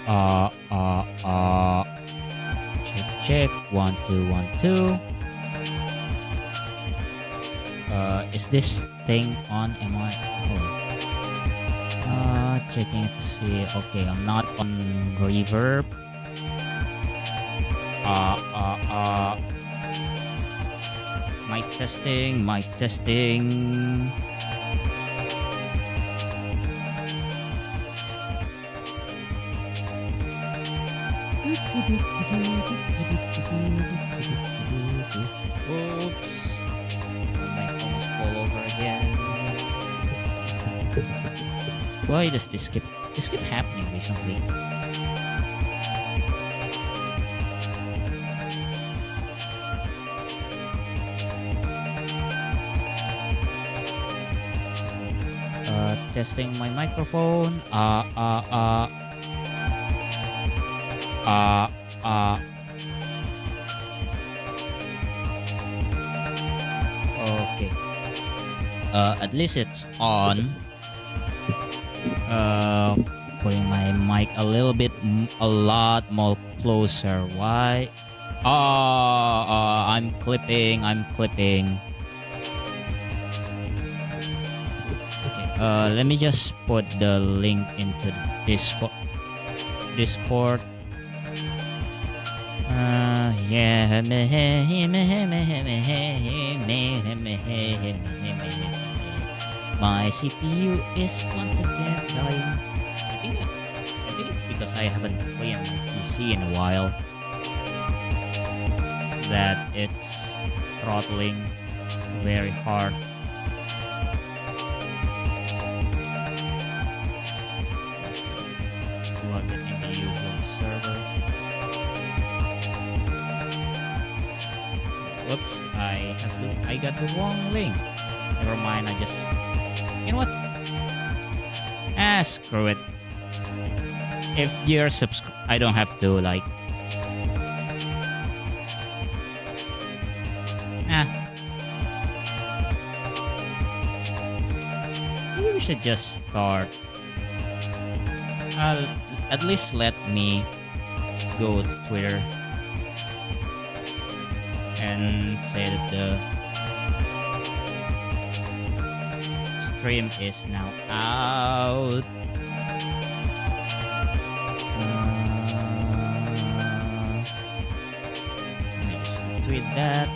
Uh, uh, uh. Check. 1, 2, 1, 2. Is this thing on? Am I? Oh. Checking to see. Okay, I'm not on reverb. Mic testing. Oops. I might almost fall over again. Why does this keep happening recently? Testing my microphone. Okay. At least it's on. Putting my mic a lot more closer. Why? I'm clipping. Okay. Let me just put the link into Discord. Yeah. My CPU is once again dying. I think it's because I haven't played on my PC in a while that it's throttling very hard. Plug it in the usual server. Whoops, I got the wrong link. Never mind, you know what? Screw it. If you're I don't have to like. Maybe we should just start. At least let me go to Twitter and say that the stream is now out. Let me just tweet that.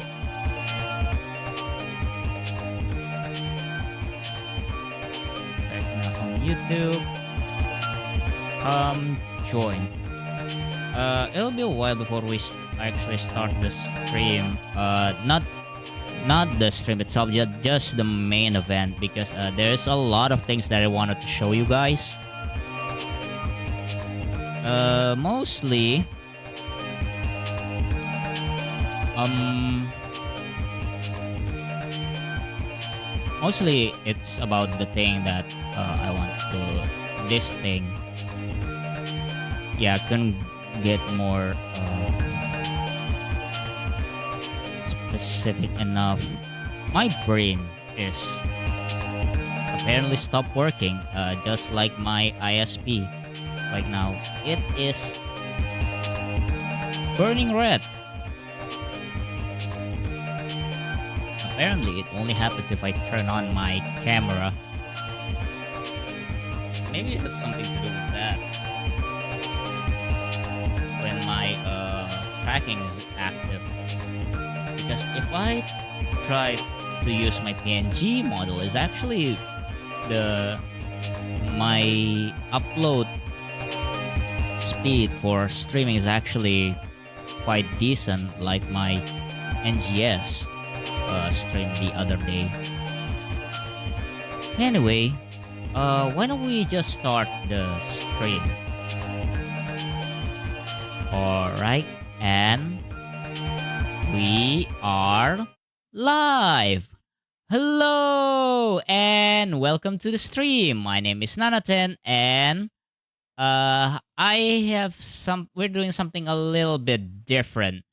Right now on YouTube. Join. It'll be a while before we actually start the stream. Not the stream itself, just the main event, because there's a lot of things that I wanted to show you guys. Mostly it's about the thing that I want to this thing. Yeah, I can get more specific enough. My brain is apparently stopped working, just like my ISP right now. It is burning red. Apparently, it only happens if I turn on my camera. Maybe it has something to do with that. When my tracking is active. Because if I try to use my PNG model, is actually my upload speed for streaming is actually quite decent, like my NGS stream the other day. Anyway, why don't we just start the stream? Alright, and we are live! Hello and welcome to the stream. My name is Nanaten, and we're doing something a little bit different.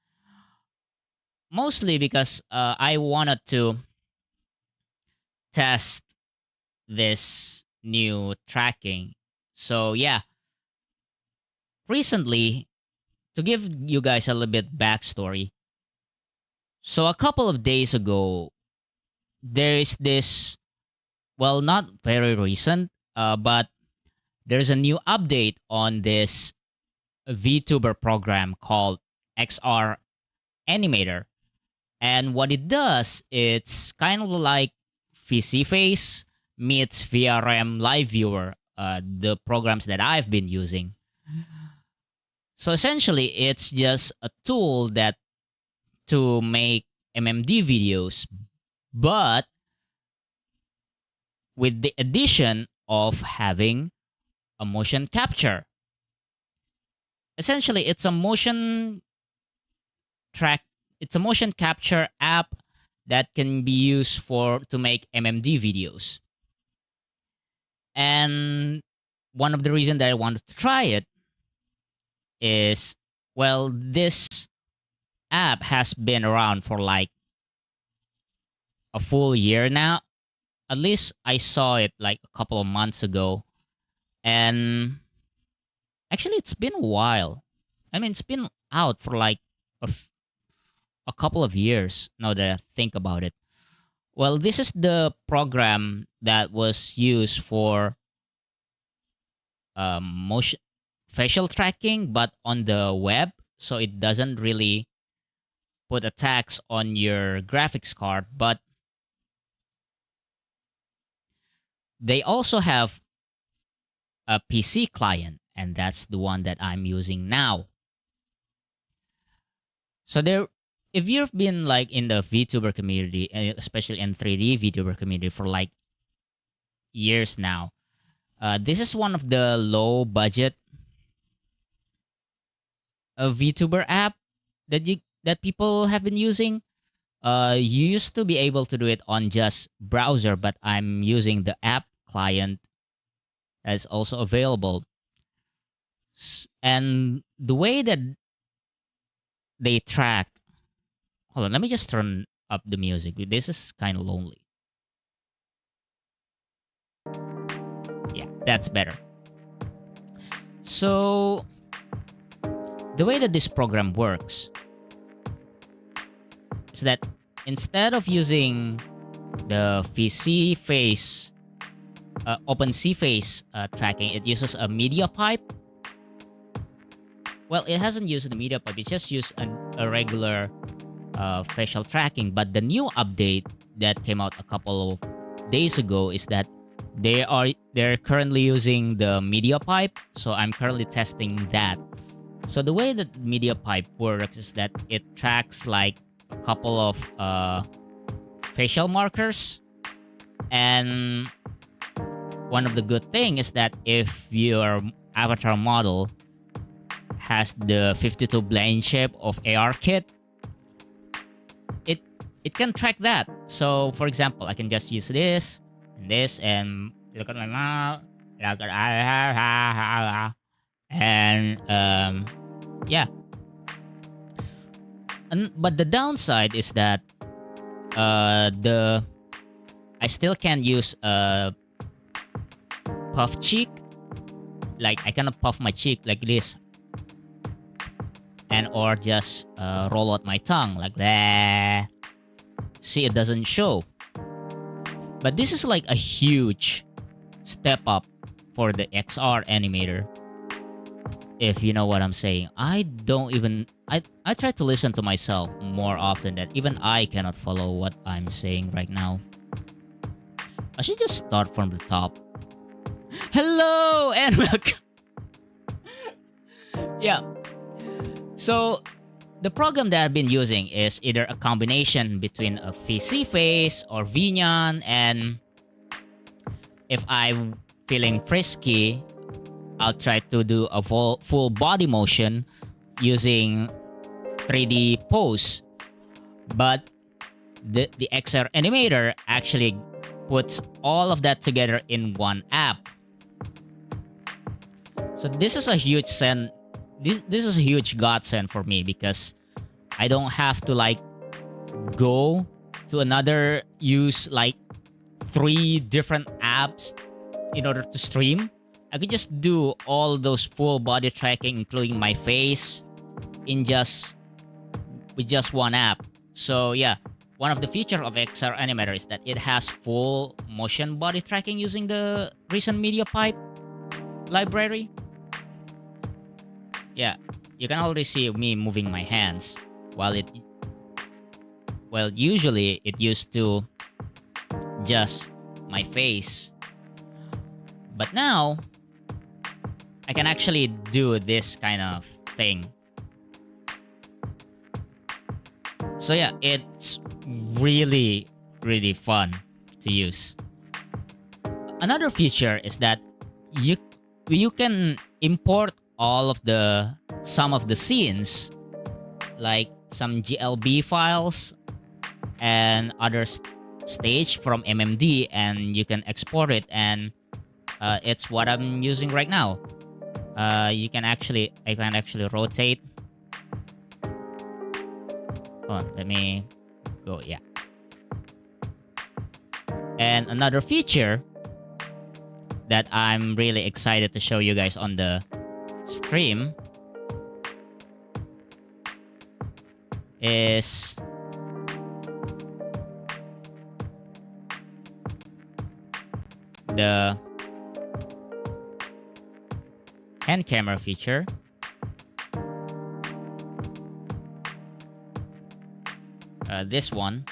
Mostly because I wanted to test this new tracking. So yeah, recently, to give you guys a little bit backstory, so a couple of days ago, there is this, well, not very recent, but there's a new update on this Vtuber program called XR Animator. And what it does, it's kind of like VC Face meets VRM Live Viewer, the programs that I've been using. So essentially, it's just a tool that to make MMD videos, but with the addition of having a motion capture. Essentially, it's a motion track. It's a motion capture app that can be used for to make MMD videos. And one of the reasons that I wanted to try it is, well, this app has been around for like a full year now. At least I saw it like a couple of months ago. And actually, it's been a while. I mean, it's been out for like a couple of years now that I think about it. Well, this is the program that was used for motion facial tracking, but on the web, so it doesn't really put a tax on your graphics card. But they also have a PC client, and that's the one that I'm using now. So there, if you've been like in the VTuber community, especially in 3D VTuber community for like years now, this is one of the low budget VTuber app that people have been using. You used to be able to do it on just browser, but I'm using the app client that's also available. And the way that they track, hold on, let me just turn up the music. This is kind of lonely. Yeah, that's better. So the way that this program works is that instead of using the VC face, open C face tracking, it uses a media pipe. Well, it hasn't used the media pipe, it just used a regular facial tracking. But the new update that came out a couple of days ago is that they're currently using the media pipe. So I'm currently testing that. So the way that media pipe works is that it tracks like a couple of facial markers. And one of the good things is that if your avatar model has the 52 plane shape of AR kit, it can track that. So for example, I can just use this and this, and look at my mouth, and yeah. But the downside is that I still can't use puff cheek. Like I cannot puff my cheek like this, and or just roll out my tongue like that. See, it doesn't show. But this is like a huge step up for the XR animator, if you know what I'm saying. I try to listen to myself more often that even I cannot follow what I'm saying right now. I should just start from the top. Hello and welcome. Yeah. So the program that I've been using is either a combination between a VC face or VNyan, and if I'm feeling frisky, I'll try to do a full body motion using 3D pose. But the XR Animator actually puts all of that together in one app. So this is a huge send. This is a huge godsend for me, because I don't have to like go to use like 3 different apps in order to stream. I could just do all those full body tracking, including my face, in just with just one app. So yeah, one of the features of XR Animator is that it has full motion body tracking using the recent media pipe library. Yeah, you can already see me moving my hands while usually it used to just my face. But now I can actually do this kind of thing. So yeah, it's really, really fun to use. Another feature is that you can import all of some of the scenes, like some GLB files and other stage from MMD, and you can export it, and it's what I'm using right now. I can actually rotate. Hold on, let me go. Yeah. And another feature that I'm really excited to show you guys on the stream is the hand camera feature. This one.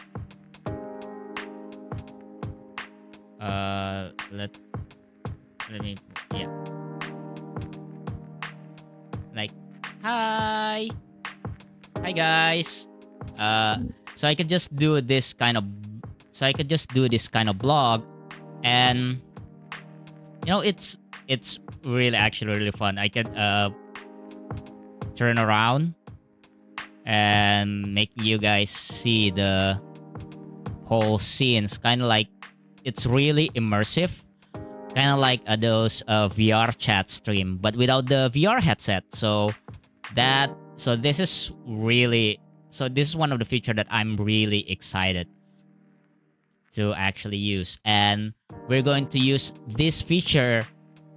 Let me, yeah. Like, hi guys. So I could just do this kind of blog, and you know, it's really actually really fun. I can turn around and make you guys see the whole scenes. Kind of like, it's really immersive. Kind of like those VR chat stream, but without the VR headset. So this is one of the features that I'm really excited to actually use, and we're going to use this feature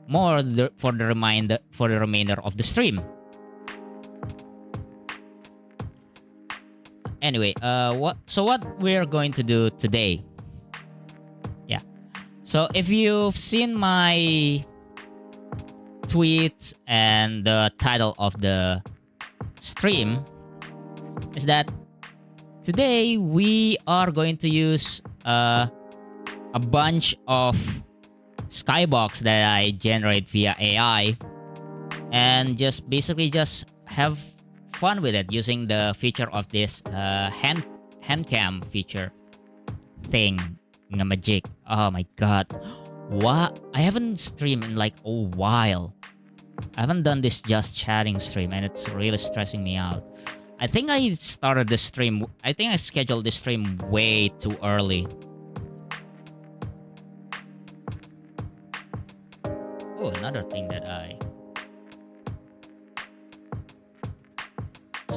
more for the remainder of the stream. Anyway, what we're going to do today? Yeah. So if you've seen my tweet and the title of the stream, is that today we are going to use a bunch of Skybox that I generate via AI, and just basically just have fun with it using the feature of this hand cam feature thing. Magic. Oh my god. What? I haven't streamed in like a while. I haven't done this just chatting stream, and it's really stressing me out. I think I scheduled this stream way too early. Oh, another thing that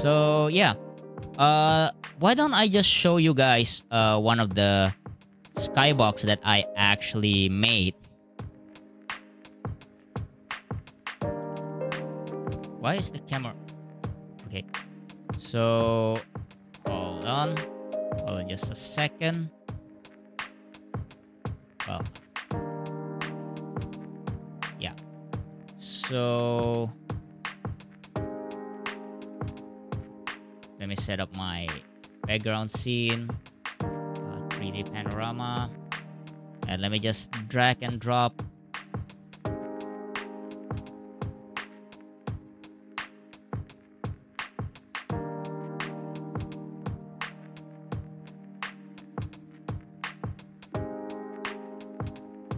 So yeah, why don't I just show you guys one of the Skybox that I actually made. Why is the camera? Okay, so hold on just a second. Well, yeah, so let me set up my background scene, 3D panorama, and let me just drag and drop.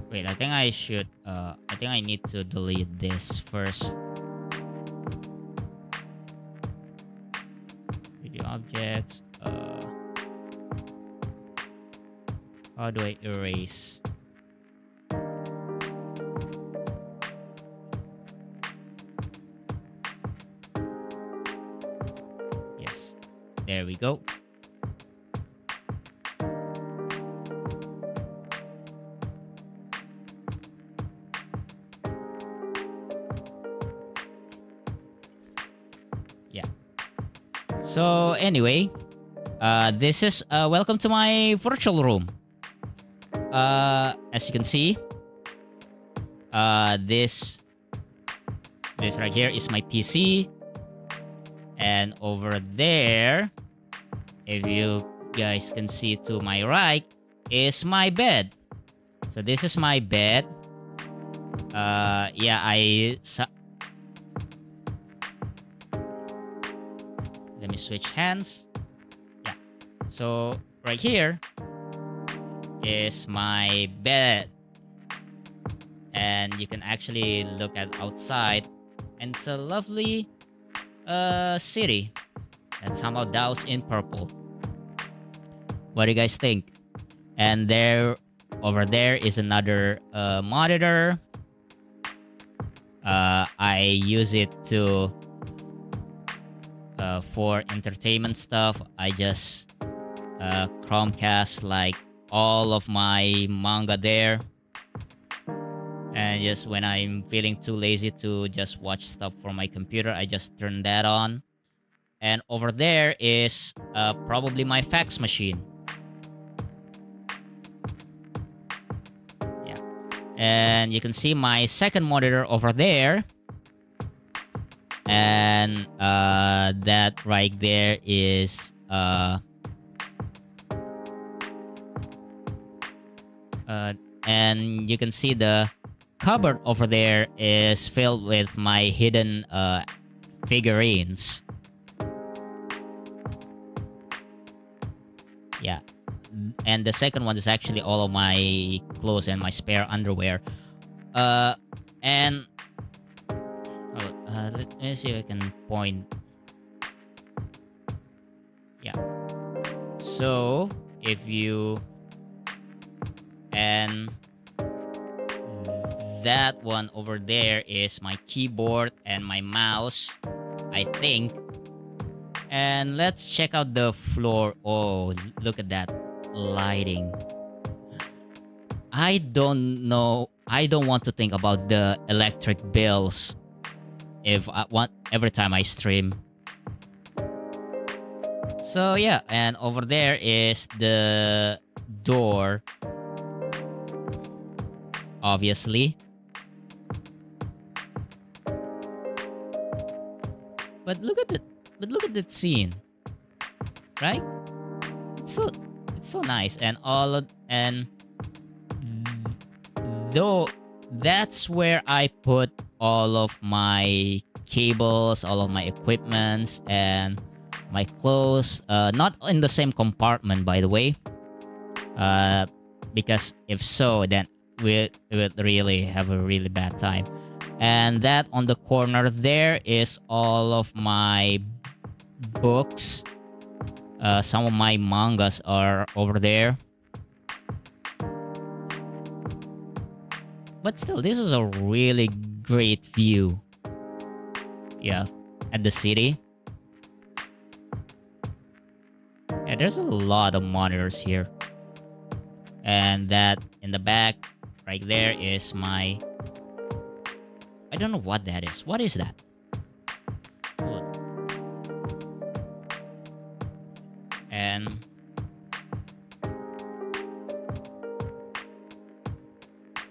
Wait, I think I should, I think I need to delete this first. Video objects, how do I erase? Yes, there we go. So anyway, this is welcome to my virtual room. As you can see, this right here is my PC, and over there, if you guys can see to my right, is my bed. So this is my bed. Yeah, let me switch hands. Yeah. So right here is my bed. And you can actually look at outside. And it's a lovely city that somehow doused in purple. What do you guys think? And over there is another monitor. I use it to for entertainment stuff. I just Chromecast like all of my manga there. And just when I'm feeling too lazy to just watch stuff from my computer, I just turn that on. And over there is probably my fax machine. Yeah. And you can see my second monitor over there. And that right there is and you can see the cupboard over there is filled with my hidden figurines. Yeah. And the second one is actually all of my clothes and my spare underwear. And let me see if I can point. Yeah. So if you and that one over there is my keyboard and my mouse, I think. And let's check out the floor. Oh, look at that lighting. I don't know. I don't want to think about the electric bills every time I stream. So yeah, and over there is the door, obviously. But look at it. But look at that scene, right? It's so nice, and though that's where I put all of my cables, all of my equipments, and my clothes. Not in the same compartment, by the way. Because if so, then we would really have a really bad time. And that on the corner there is all of my books. Some of my mangas are over there. But still, this is a really great view. Yeah, at the city. Yeah, there's a lot of monitors here. And that in the back, right there, is my... I don't know what that is. What is that? And...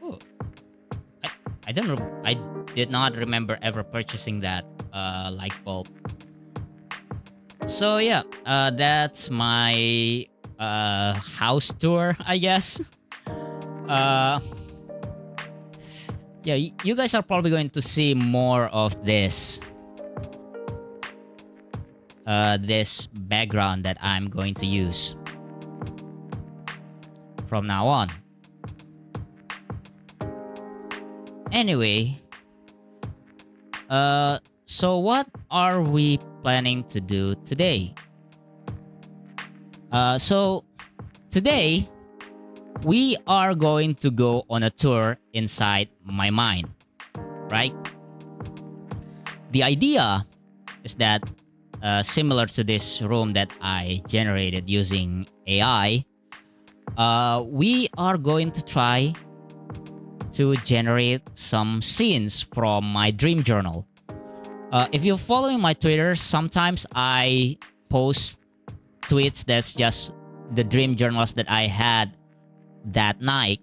oh. I don't know. I did not remember ever purchasing that light bulb. So yeah, that's my house tour, I guess. Yeah, you guys are probably going to see more of this. This background that I'm going to use from now on. Anyway, so what are we planning to do today? So today we are going to go on a tour inside my mind, right? The idea is that similar to this room that I generated using AI, we are going to try to generate some scenes from my dream journal. If you're following my Twitter, sometimes I post tweets that's just the dream journals that I had that night.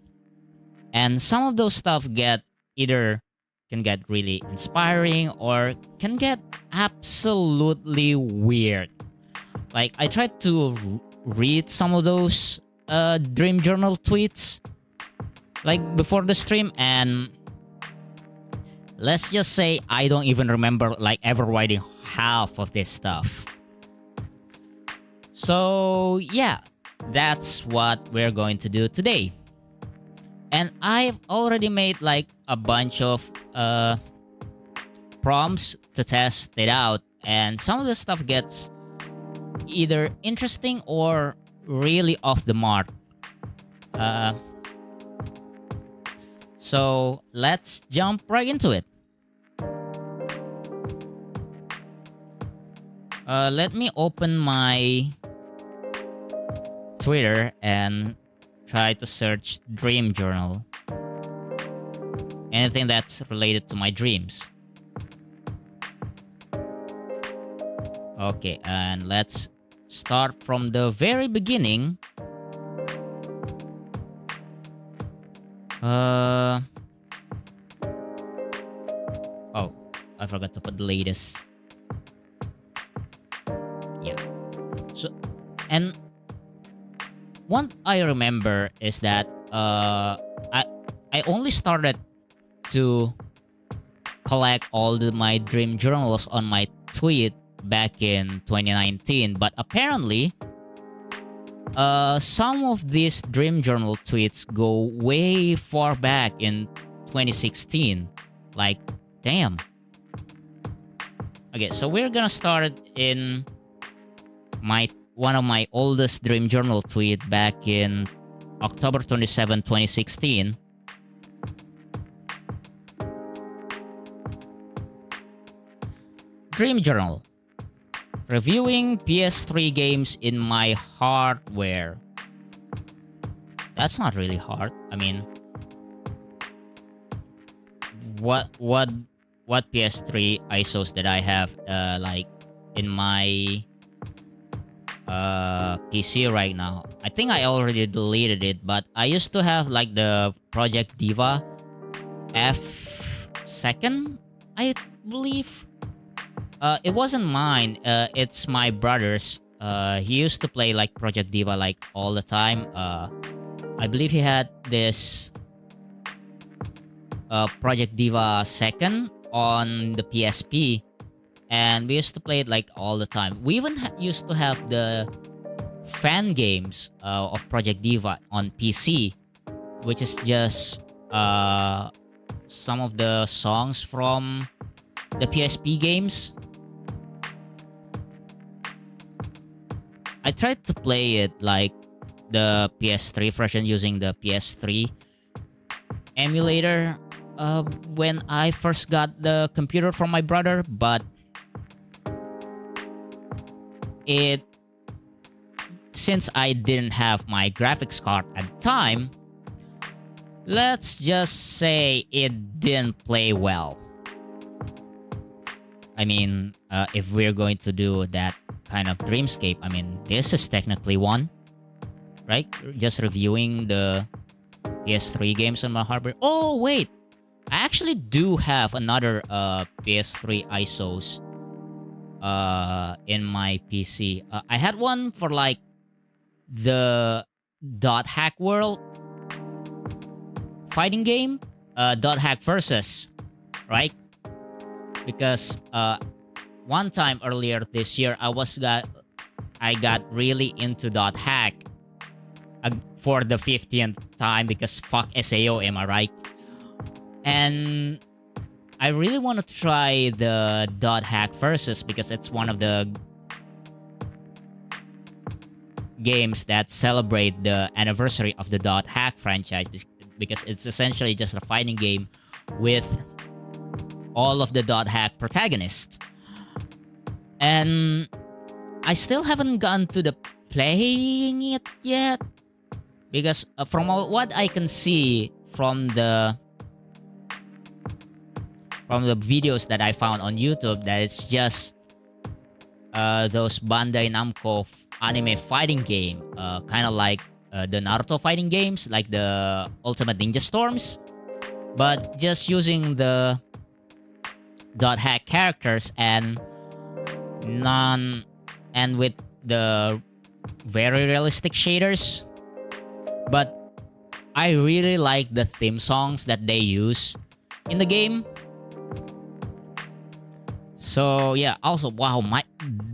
And some of those stuff can get really inspiring or can get absolutely weird. Like, I tried to read some of those dream journal tweets like before the stream, and let's just say I don't even remember like ever writing half of this stuff. So yeah, that's what we're going to do today. And I've already made like a bunch of prompts to test it out, and some of the stuff gets either interesting or really off the mark. So let's jump right into it. Let me open my Twitter and try to search dream journal. Anything that's related to my dreams. Okay, and let's start from the very beginning. Oh, I forgot to put the latest. Yeah. So, and what I remember is that I only started to collect all my dream journals on my tweet back in 2019, but apparently some of these dream journal tweets go way far back in 2016. Like, damn. Okay, so we're gonna start in one of my oldest dream journal tweet back in October 27, 2016. Dream journal. Reviewing PS3 games in my hardware. That's not really hard. I mean, what PS3 ISOs that I have like in my PC right now? I think I already deleted it, but I used to have like the Project Diva F2, I believe. It wasn't mine. It's my brother's. He used to play like Project Diva like all the time. I believe he had this Project Diva 2 on the PSP, and we used to play it like all the time. We even used to have the fan games of Project Diva on PC, which is just some of the songs from the PSP games. I tried to play it like the PS3 version using the PS3 emulator when I first got the computer from my brother, but since I didn't have my graphics card at the time, let's just say it didn't play well. I mean, if we're going to do that kind of dreamscape, I mean, this is technically one, right? Just reviewing the PS3 games on my hardware. Oh, wait! I actually do have another PS3 ISOs in my PC. I had one for like the .hack World fighting game, .hack versus, right? Because one time earlier this year, I got really into .hack for the 50th time because fuck SAO, am I right? And I really want to try the .hack versus because it's one of the games that celebrate the anniversary of the .hack franchise, because it's essentially just a fighting game with all of the .hack protagonists. And I still haven't gotten to the playing it yet, because from what I can see from the videos that I found on YouTube, that it's just those Bandai Namco anime fighting game, kind of like the Naruto fighting games, like the Ultimate Ninja Storms, but just using the dot hack characters and with the very realistic shaders. But I really like the theme songs that they use in the game. So yeah, also wow,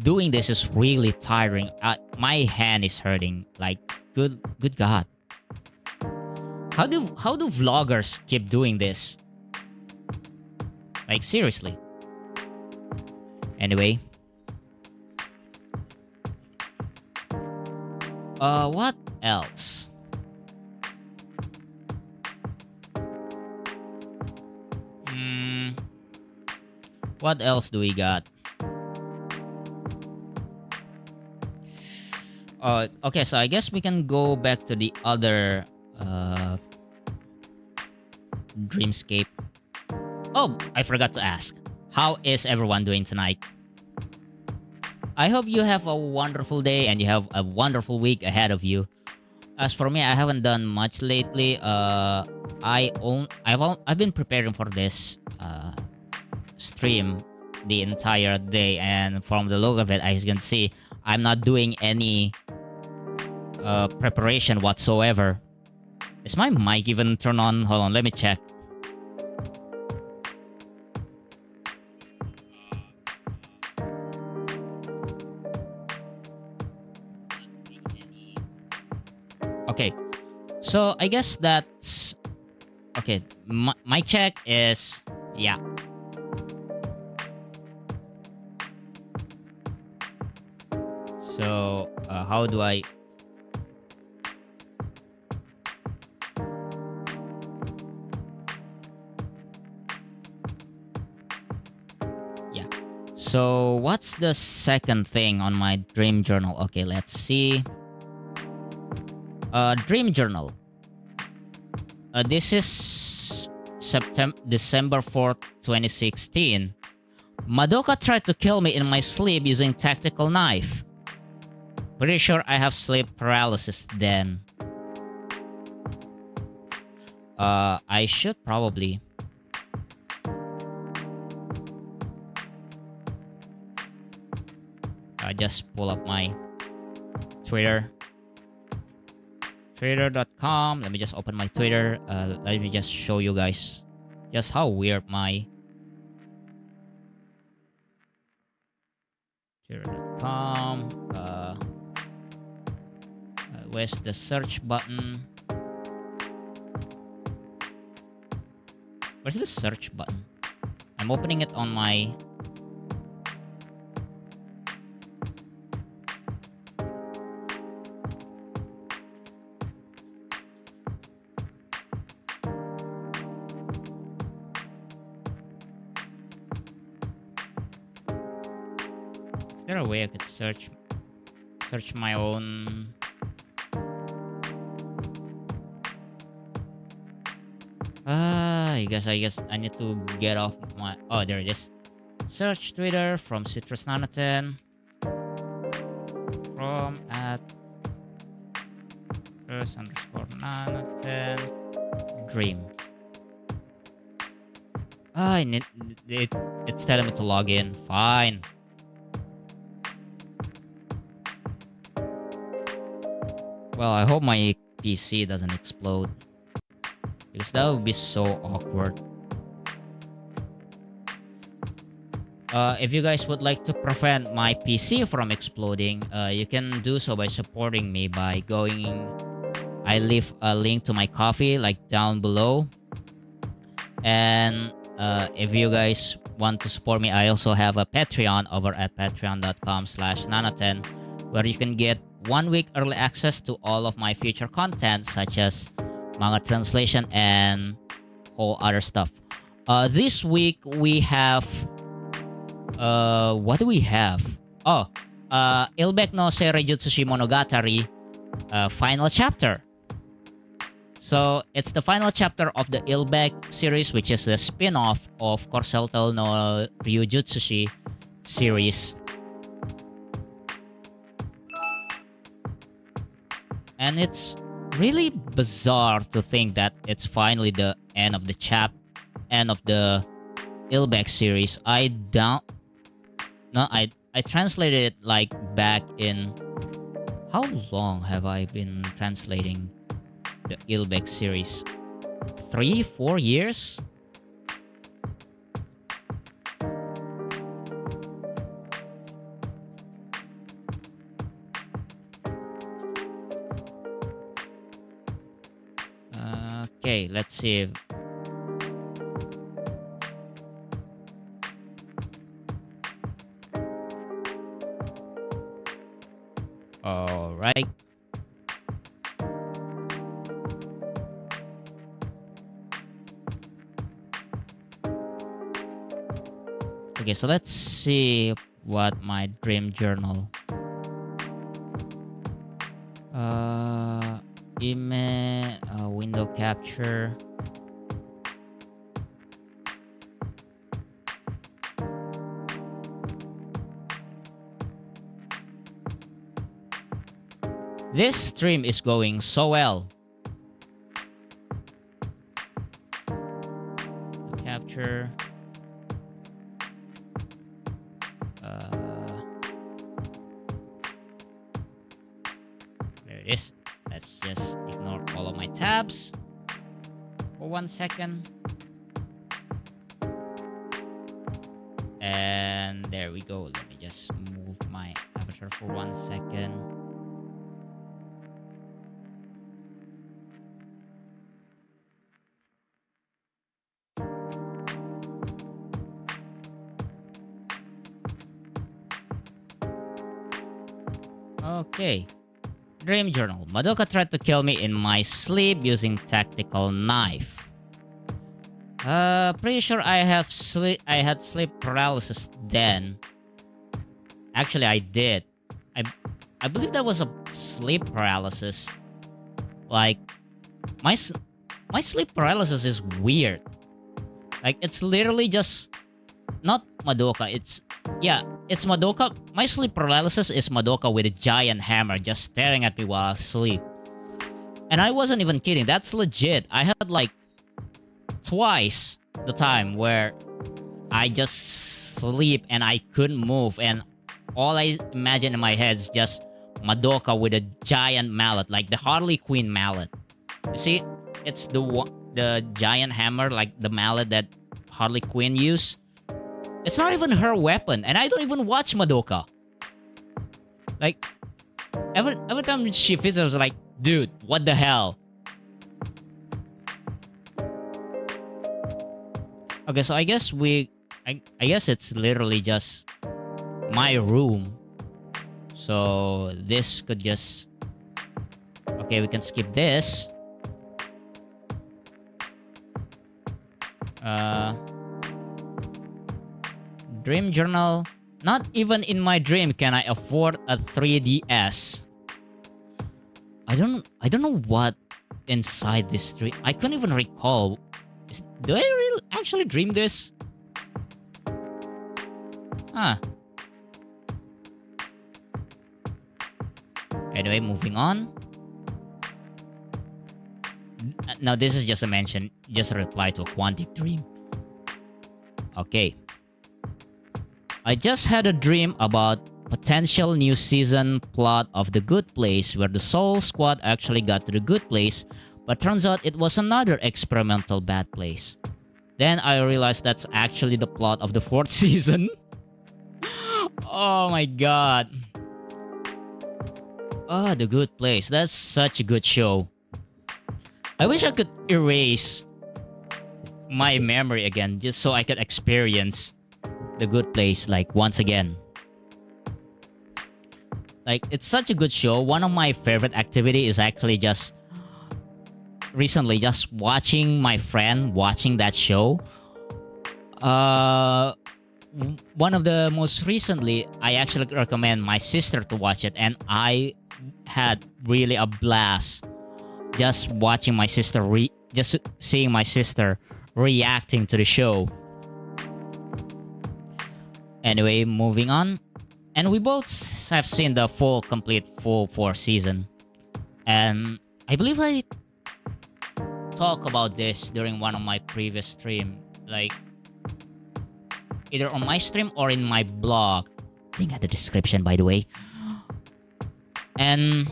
doing this is really tiring. My hand is hurting. Like good God. How do vloggers keep doing this? Like seriously. Anyway. What else? What else do we got? Okay, so I guess we can go back to the other Dreamscape. Oh, I forgot to ask. How is everyone doing tonight? I hope you have a wonderful day and you have a wonderful week ahead of you. As for me, I haven't done much lately. I've been preparing for this stream the entire day, and from the look of it, as you can see, I'm not doing any preparation whatsoever. Is my mic even turned on? Hold on, let me check. Okay, so I guess that's okay. My check is yeah. So how do I? Yeah. So what's the second thing on my dream journal? Okay, let's see. Dream journal. This is December 4th, 2016. Madoka tried to kill me in my sleep using tactical knife. Pretty sure I have sleep paralysis then. I should probably... just pull up my Twitter. Twitter.com. Let me just open my Twitter. Let me just show you guys just how weird my Twitter.com. Where's the search button? Where's the search button? I'm opening it on my... Is there a way I could search my own... I guess I need to get off my... Oh, there it is. Search Twitter from Citrus Nanaten. From at _Nanaten Dream. I need it's telling me to log in. Fine. Well, I hope my PC doesn't explode. Because that would be so awkward. If you guys would like to prevent my PC from exploding, you can do so by supporting me by going... I leave a link to my Ko-fi like down below. And if you guys want to support me, I also have a Patreon over at patreon.com/Nanaten, where you can get 1 week early access to all of my future content, such as manga translation and whole other stuff. This week we have what do we have? Oh, Ilbek no Seirejutsushi Monogatari final chapter. So it's the final chapter of the Ilbek series, which is the spin-off of Corseltel no Ryujutsushi series. And it's really bizarre to think that it's finally the end of the end of the Ilbex series. I translated it like back in... How long have I been translating the Ilbex series? 3-4 years? Okay, let's see. All right. Okay, so let's see what my dream journal. Window capture. This stream is going so well. Capture. There it is. Let's just ignore all of my tabs for 1 second. And there we go. Let me just move my avatar for 1 second. Okay. Dream journal. Madoka tried to kill me in my sleep using tactical knife. Pretty sure I had sleep paralysis then. Actually, I did. I believe that was a sleep paralysis. Like, my sleep paralysis is weird. Like, it's literally just not Madoka. It's Madoka. My sleep paralysis is Madoka with a giant hammer just staring at me while I sleep. And I wasn't even kidding. That's legit. I had like twice the time where I just sleep and I couldn't move, and all I imagine in my head is just Madoka with a giant mallet, like the Harley Quinn mallet. You see, it's the giant hammer, like the mallet that Harley Quinn used. It's not even her weapon, and I don't even watch Madoka. Like, every time she visits, I was like, dude, what the hell? Okay, so I guess I guess it's literally just my room. So this could just... Okay, we can skip this. Dream journal. Not even in my dream can I afford a 3DS. I don't know what inside this dream. I couldn't even recall. Do I really actually dream this? Huh. Anyway, moving on. Now this is just a mention, just a reply to a Quantic dream. Okay. I just had a dream about potential new season plot of The Good Place where the Soul Squad actually got to the good place, but turns out it was another experimental bad place. Then I realized that's actually the plot of the 4th season. Oh my god. Oh, The Good Place. That's such a good show. I wish I could erase my memory again just so I could experience The Good Place like once again. Like, it's such a good show. One of my favorite activity is actually just recently just watching my friend watching that show. One of the most recently, I actually recommend my sister to watch it, and I had really a blast just watching my sister just seeing my sister reacting to the show. Anyway, moving on. And we both have seen the full 4th season. And I believe I talked about this during one of my previous stream, like either on my stream or in my blog. Link at the description, by the way. And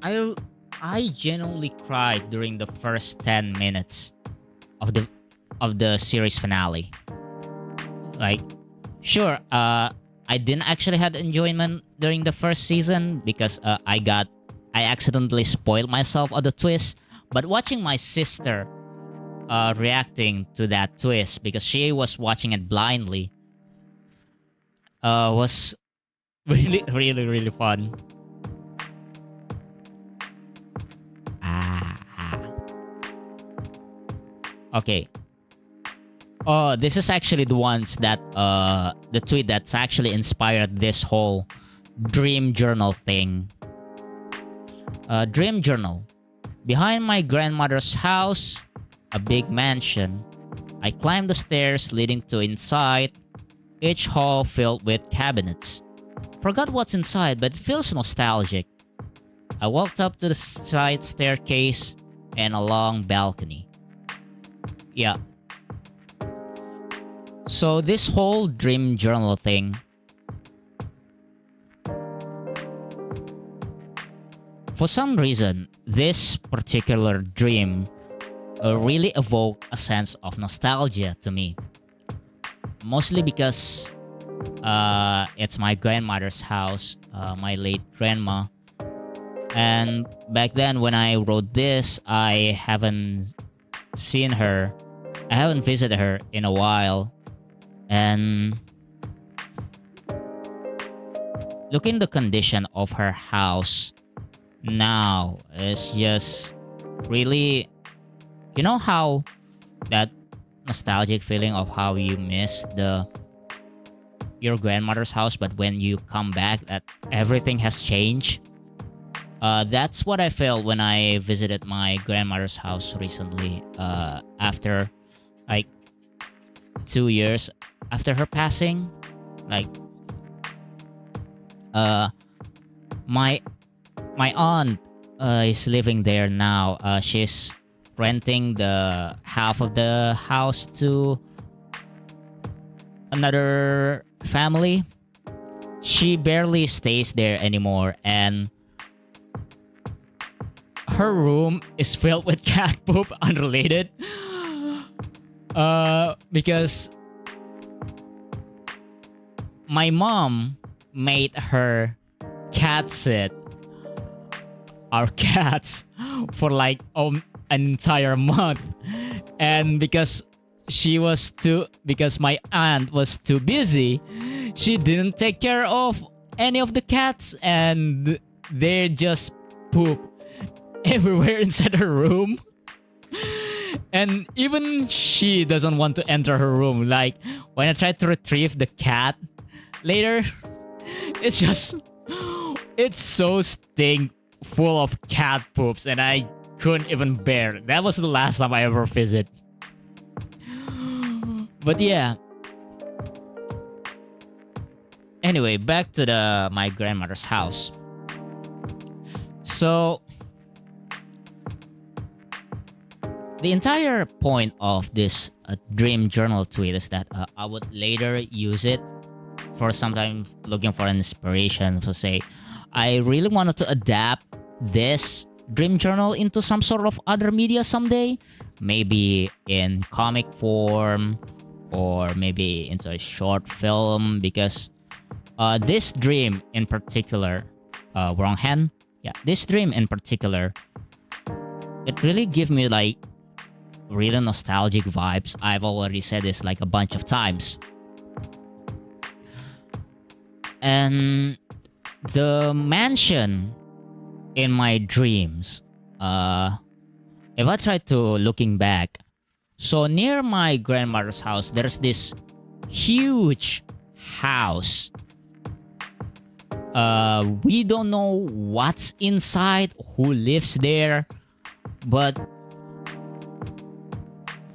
I genuinely cried during the first 10 minutes of the series finale. Like, sure, I didn't actually have enjoyment during the first season because I accidentally spoiled myself of the twist. But watching my sister reacting to that twist because she was watching it blindly was really, really, really fun. Okay. Oh, this is actually the ones that the tweet that's actually inspired this whole dream journal thing. Dream journal. Behind my grandmother's house, a big mansion. I climbed the stairs leading to inside, each hall filled with cabinets. Forgot what's inside, but it feels nostalgic. I walked up to the side staircase and a long balcony. Yeah. So this whole dream journal thing, for some reason, this particular dream really evoked a sense of nostalgia to me. Mostly because it's my grandmother's house, my late grandma. And back then when I wrote this, I haven't seen her. I haven't visited her in a while. And looking the condition of her house now is just really, you know how that nostalgic feeling of how you miss your grandmother's house, but when you come back that everything has changed. That's what I felt when I visited my grandmother's house recently, after like 2 years after her passing. Like my aunt is living there now. She's renting the half of the house to another family. She barely stays there anymore, and her room is filled with cat poop, unrelated. Because my mom made her cat sit our cats for like an entire month, and because my aunt was too busy, she didn't take care of any of the cats, and they just poop everywhere inside her room. And even she doesn't want to enter her room. Like when I tried to retrieve the cat later, it's so full of cat poops, and I couldn't even bear. That was the last time I ever visited. But yeah. Anyway, back to my grandmother's house. So the entire point of this dream journal tweet is that I would later use it for sometime looking for inspiration. So say, I really wanted to adapt this dream journal into some sort of other media someday. Maybe in comic form, or maybe into a short film, because this dream in particular, wrong hand. Yeah, this dream in particular, it really gave me like really nostalgic vibes. I've already said this like a bunch of times. And the mansion in my dreams, if I try to looking back, so near my grandmother's house, there's this huge house. We don't know what's inside, who lives there, but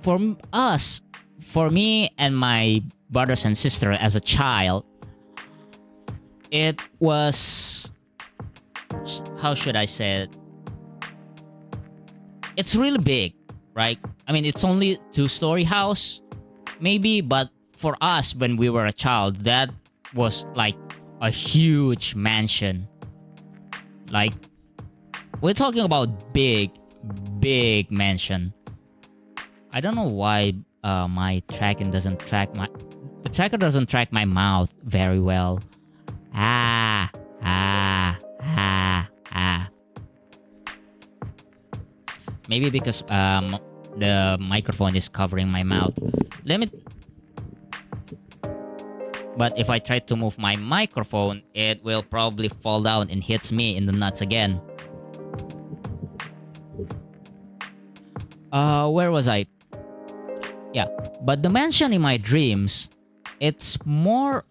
for me and my brothers and sister as a child, it was, how should I say it? It's really big, right? I mean, it's only 2-story house, maybe, but for us when we were a child, that was like a huge mansion. Like, we're talking about big mansion. I don't know why my tracking doesn't track my... The tracker doesn't track my mouth very well. Ah. Maybe because the microphone is covering my mouth. But if I try to move my microphone, it will probably fall down and hits me in the nuts again. Where was I? Yeah, but the mansion in my dreams, it's more...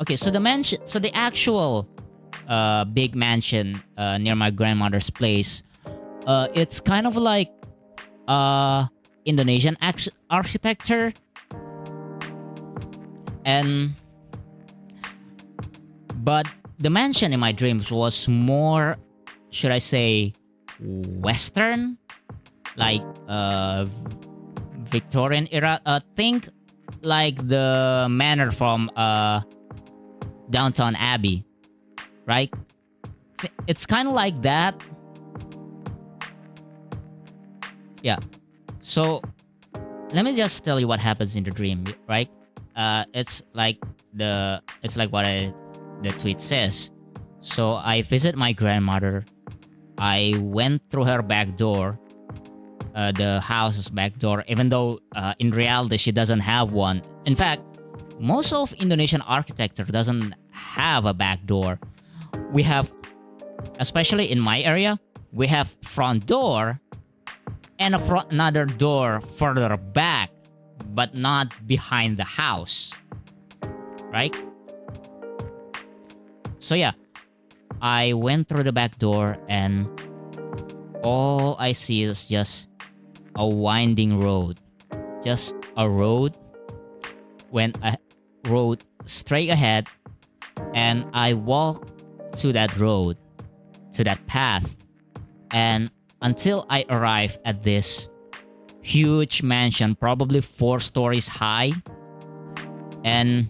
Okay, so the actual big mansion near my grandmother's place, it's kind of like Indonesian architecture. But the mansion in my dreams was more, should I say, Western? Like Victorian era. Think like the manor from Downton Abbey, right? It's kind of like that. Yeah. So let me just tell you what happens in the dream, right? It's like the tweet says. So I visit my grandmother. I went through her back door, the house's back door, even though in reality she doesn't have one. In fact, most of Indonesian architecture doesn't have a back door. We have, especially in my area, we have front door and another door further back, but not behind the house, right? So yeah, I went through the back door and all I see is just a winding road. Just a road. Went a road straight ahead, and I walked to that road, to that path, and until I arrived at this huge mansion, probably 4 stories high. And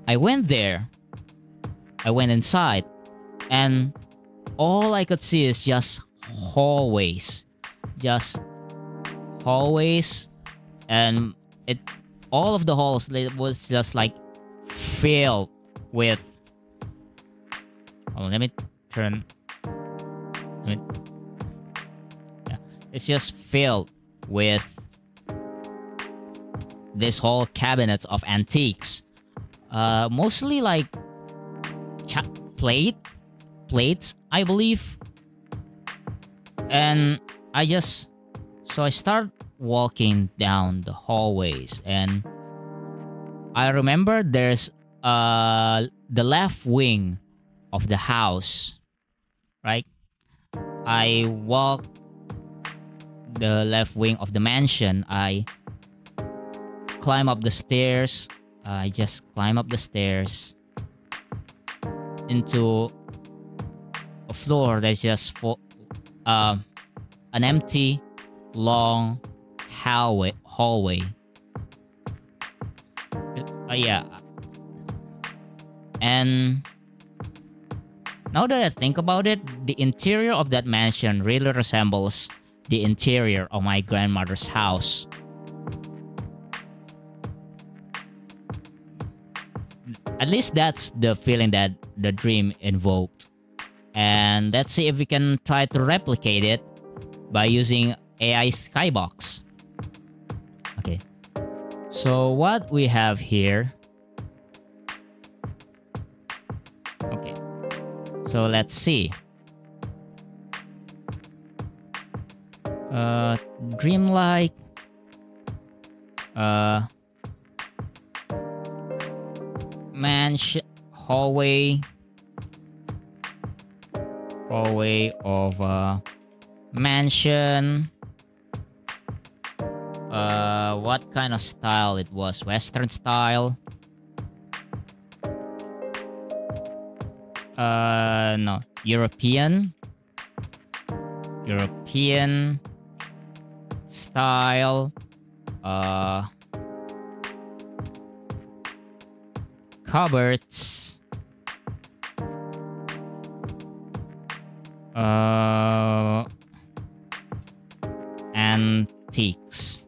I went there. I went inside, and all I could see is just hallways. Just hallways, and all of the halls, it was just like filled with... Oh, let me turn... Yeah. It's just filled with this whole cabinets of antiques. Mostly like plates, I believe. And so I start walking down the hallways, and I remember there's the left wing of the house, right? I walk the left wing of the mansion. I climb up the stairs. I just climb up the stairs into a floor that's just an empty, long hallway. Yeah. And now that I think about it, the interior of that mansion really resembles the interior of my grandmother's house. At least that's the feeling that the dream invoked. And let's see if we can try to replicate it by using AI Skybox. Okay. So what we have here... Okay. So let's see. Dreamlike. Mansion hallway of mansion. What kind of style it was? Western style. No. European style cupboards antiques.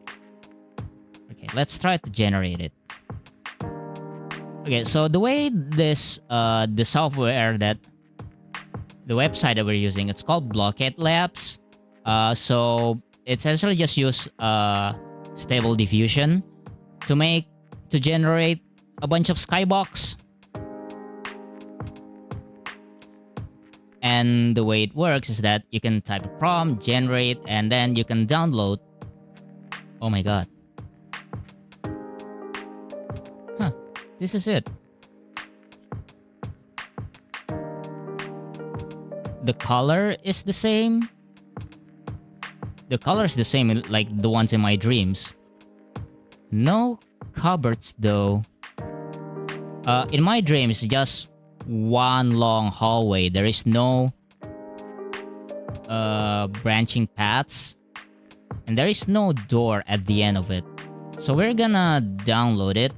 Okay, let's try to generate it. Okay, so the way this the software that the website that we're using, it's called Blockade Labs. So it's essentially just use stable diffusion to generate a bunch of skybox. And the way it works is that you can type a prompt, generate, and then you can download. Oh my god. Huh, this is it. The color is the same. The color is the same like the ones in my dreams. No cupboards though. In my dreams, just one long hallway. There is no branching paths, and there is no door at the end of it. So we're gonna download it,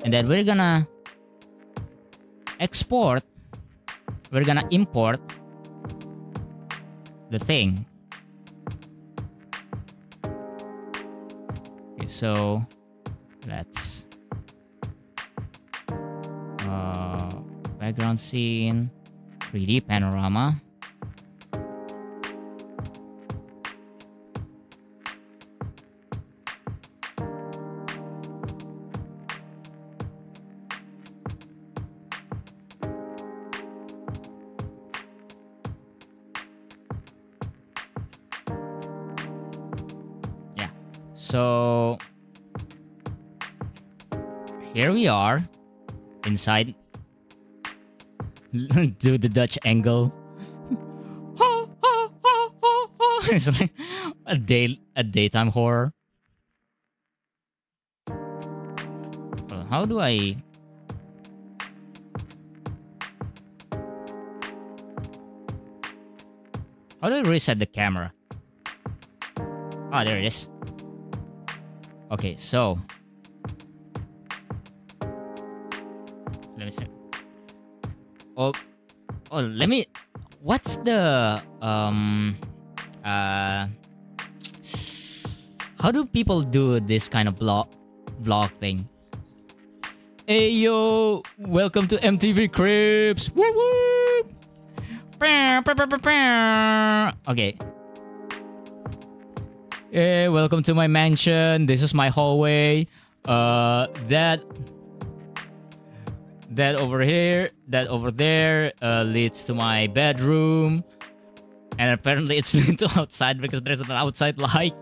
and then we're gonna export. We're gonna import the thing. Okay, so let's background scene, 3D panorama. Yeah, so here we are inside. Do the Dutch angle. It's like a daytime horror. How do I? How do I reset the camera? Ah, there it is. Okay, so let me see. Oh, let me. What's the how do people do this kind of vlog thing? Hey yo, welcome to MTV Cribs. Woo woo. Okay. Hey, welcome to my mansion. This is my hallway. That over here, that over there leads to my bedroom. And apparently it's leads to outside because there's an outside light.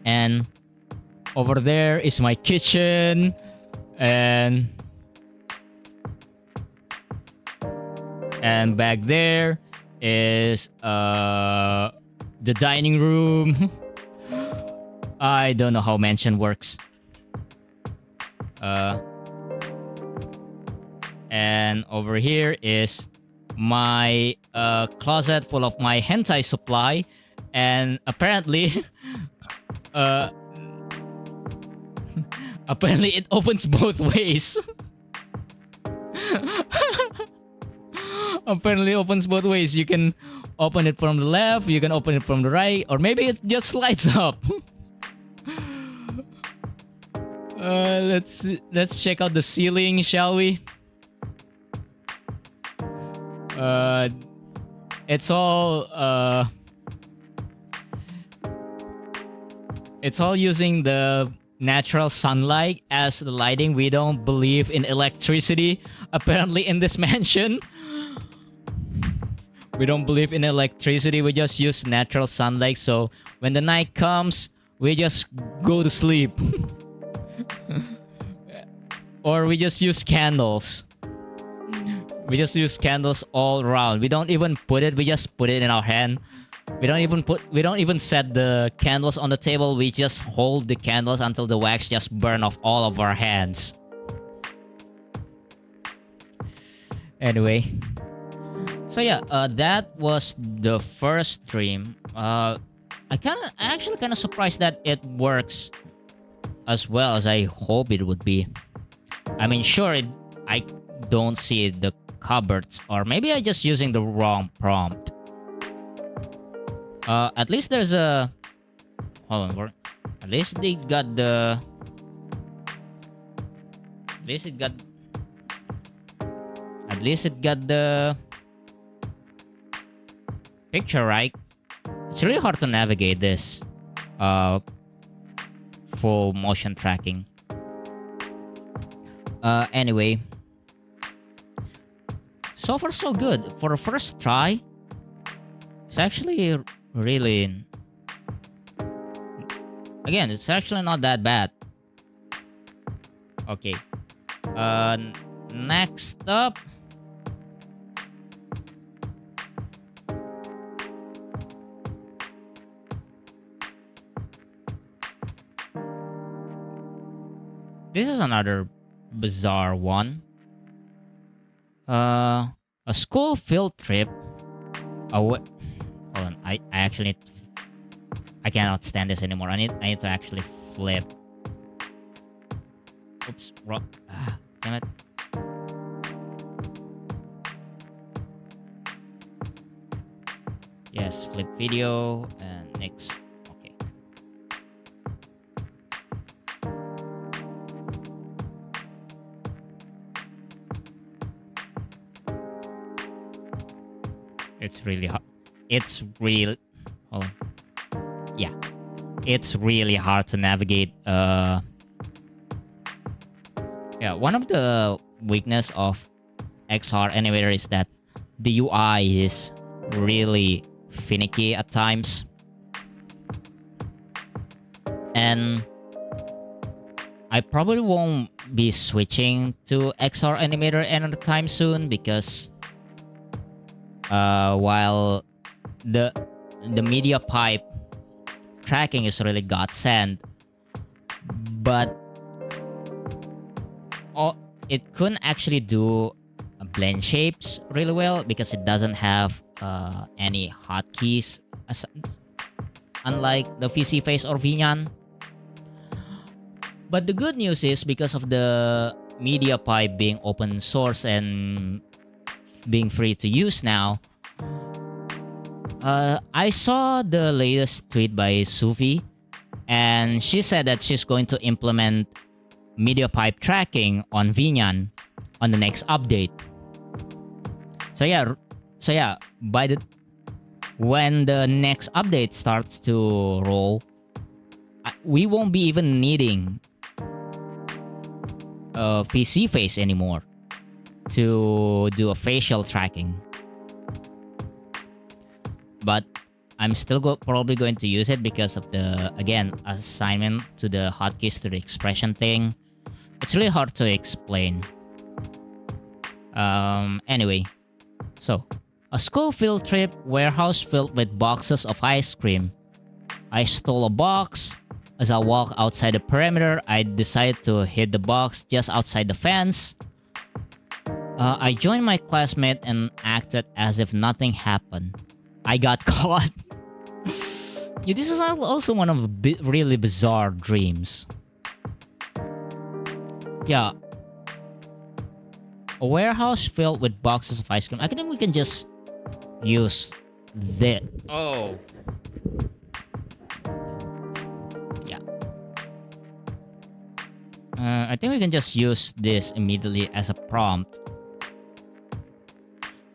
And over there is my kitchen. And back there is the dining room. I don't know how mansion works. And over here is my closet full of my hentai supply, and apparently apparently it opens both ways. Apparently it opens both ways. You can open it from the left, you can open it from the right, or maybe it just slides up. Let's check out the ceiling, shall we? It's all using the natural sunlight as the lighting. We don't believe in electricity apparently in this mansion. We don't believe in electricity. We just use natural sunlight. So when the night comes, we just go to sleep. Or we just use candles. We just use candles all around. We don't even put it. We just put it in our hand. We don't even set the candles on the table. We just hold the candles until the wax just burn off all of our hands. Anyway. So yeah, that was the first stream. I actually kind of surprised that it works as well as I hope it would be. I mean, sure, I don't see the cupboards, or maybe I'm just using the wrong prompt. At least there's a... Hold on, at least they got the... At least it got the picture right. It's really hard to navigate this full motion tracking. Anyway, so far so good. For a first try, it's actually really... Again, it's actually not that bad. Okay. Next up... This is another bizarre one. A school field trip. Hold on, I actually need to... I cannot stand this anymore. I need to actually flip. Oops, wrong. Damn it. Yes, flip video and next. Okay. It's really hard. It's real. Oh, yeah. It's really hard to navigate. Yeah, one of the weakness of XR Animator is that the UI is really finicky at times. And I probably won't be switching to XR Animator anytime soon because while the media pipe tracking is really godsend, but it couldn't actually do blend shapes really well because it doesn't have any hotkeys, unlike the VC Face or Vinyan. But the good news is because of the media pipe being open source and being free to use now, I saw the latest tweet by Sufi, and she said that she's going to implement media pipe tracking on Vinyan on the next update. So yeah, when the next update starts to roll, we won't be even needing VC Face anymore to do a facial tracking. But I'm still probably going to use it because of the, again, assignment to the hotkeys to the expression thing. It's really hard to explain. Anyway, so a school field trip, warehouse filled with boxes of ice cream. I stole a box. As I walk outside the perimeter, I decided to hit the box just outside the fence. I joined my classmate and acted as if nothing happened. I got caught. Yeah, this is also one of the really bizarre dreams. Yeah. A warehouse filled with boxes of ice cream. I think we can just use that. Oh. Yeah. I think we can just use this immediately as a prompt.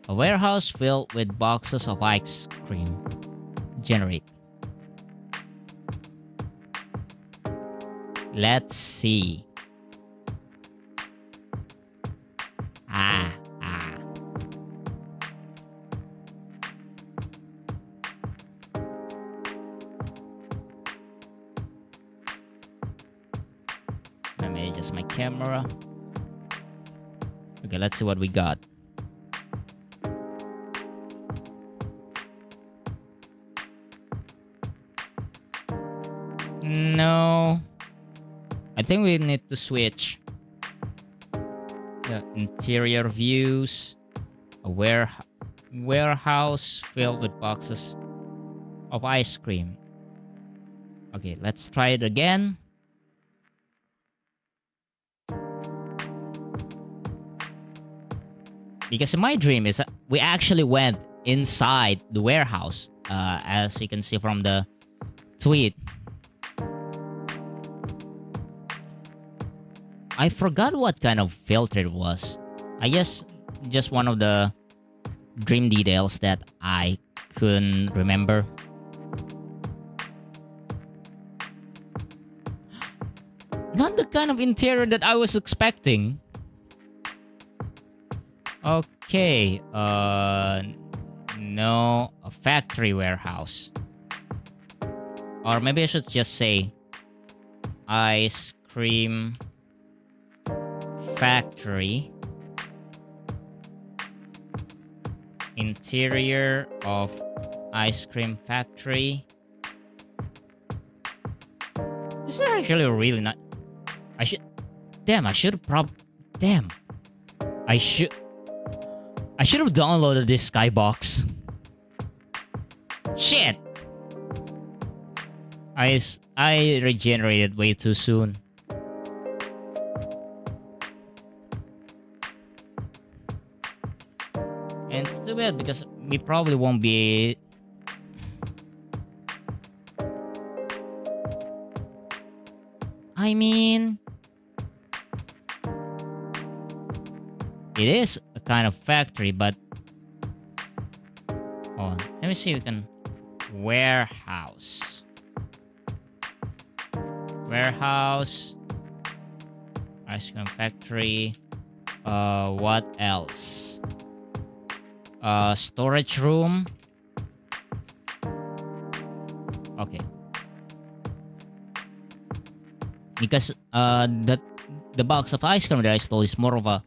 A warehouse filled with boxes of ice cream. Generate. Let's see. Let me adjust my camera. Okay, let's see what we got. No. I think we need to switch. The interior views. A warehouse filled with boxes of ice cream. Okay, let's try it again. Because in my dream is we actually went inside the warehouse, as you can see from the tweet. I forgot what kind of filter it was. I guess just one of the dream details that I couldn't remember. Not the kind of interior that I was expecting. Okay, no, a factory warehouse. Or maybe I should just say ice cream factory. Interior of ice cream factory. This is actually really not. I should have downloaded this Skybox. Shit. I regenerated way too soon. And it's too bad because we probably won't be. I mean, it is a kind of factory, but hold on. Let me see if we can warehouse. Warehouse. Ice cream factory. What else? Storage room. Okay. Because the box of ice cream that I stole is more of a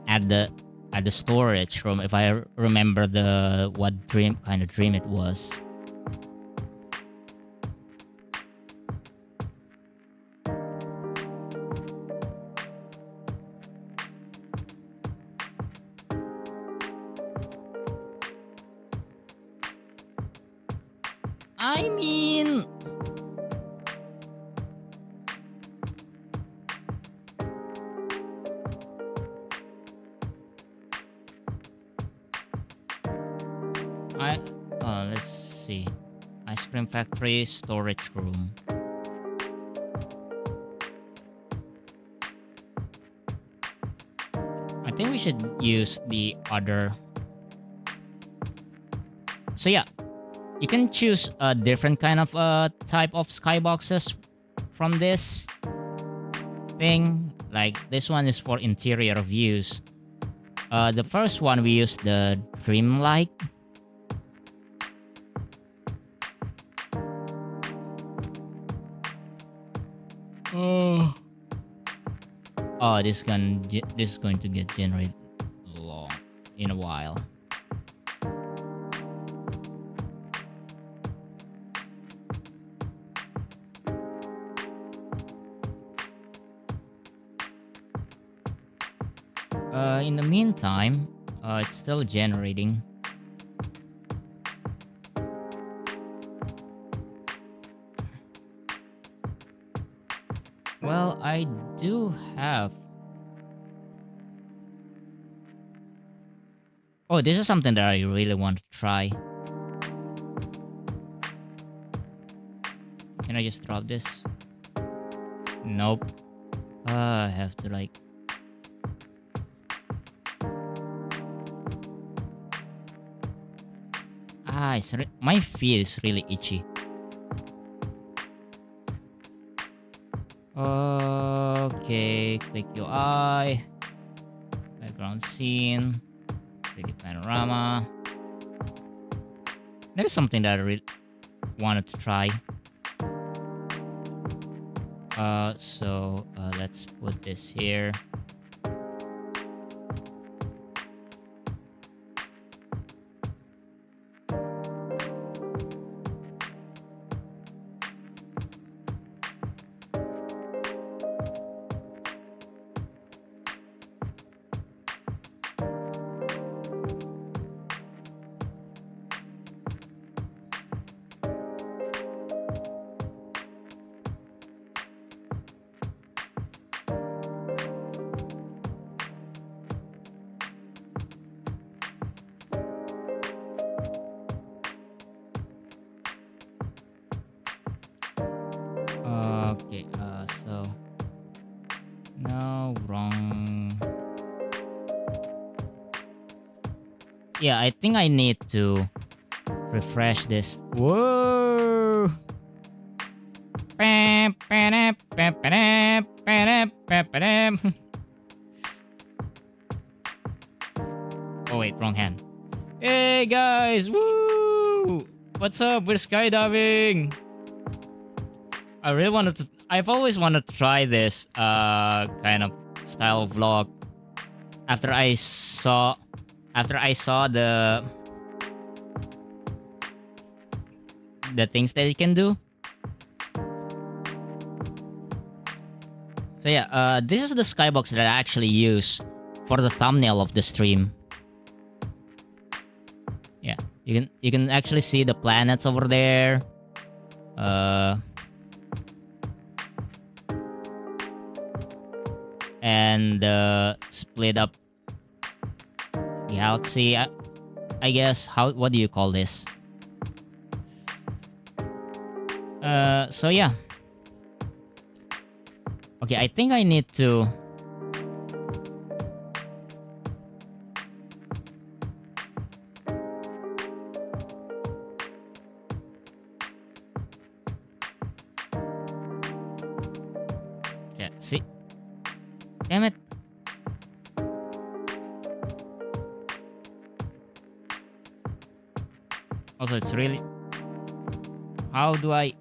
at the storage room, if I remember what kind of dream it was. I mean, let's see. Ice cream factory, storage room. I think we should use the other. So yeah, you can choose a different kind of type of skyboxes from this thing. Like this one is for interior views. The first one we used the dreamlike. Oh, this is going to get generated long in a while. In the meantime, it's still generating. Well, I do have. Oh, this is something that I really want to try. Can I just drop this? Nope. I have to like. My feet is really itchy. Okay, click UI, background scene, 3D panorama. That is something that I really wanted to try. So let's put this here. Yeah, I think I need to refresh this. Whoa! Oh wait, wrong hand. Hey guys, woo! What's up? We're skydiving. I really wanted to. I've always wanted to try this kind of style of vlog. After I saw the things that you can do. So yeah, this is the skybox that I actually use for the thumbnail of the stream. Yeah, you can actually see the planets over there. And split up galaxy. I guess what do you call this? So yeah. Okay, I think I need to. Yeah, see. Damn it. Also, it's really. How do I.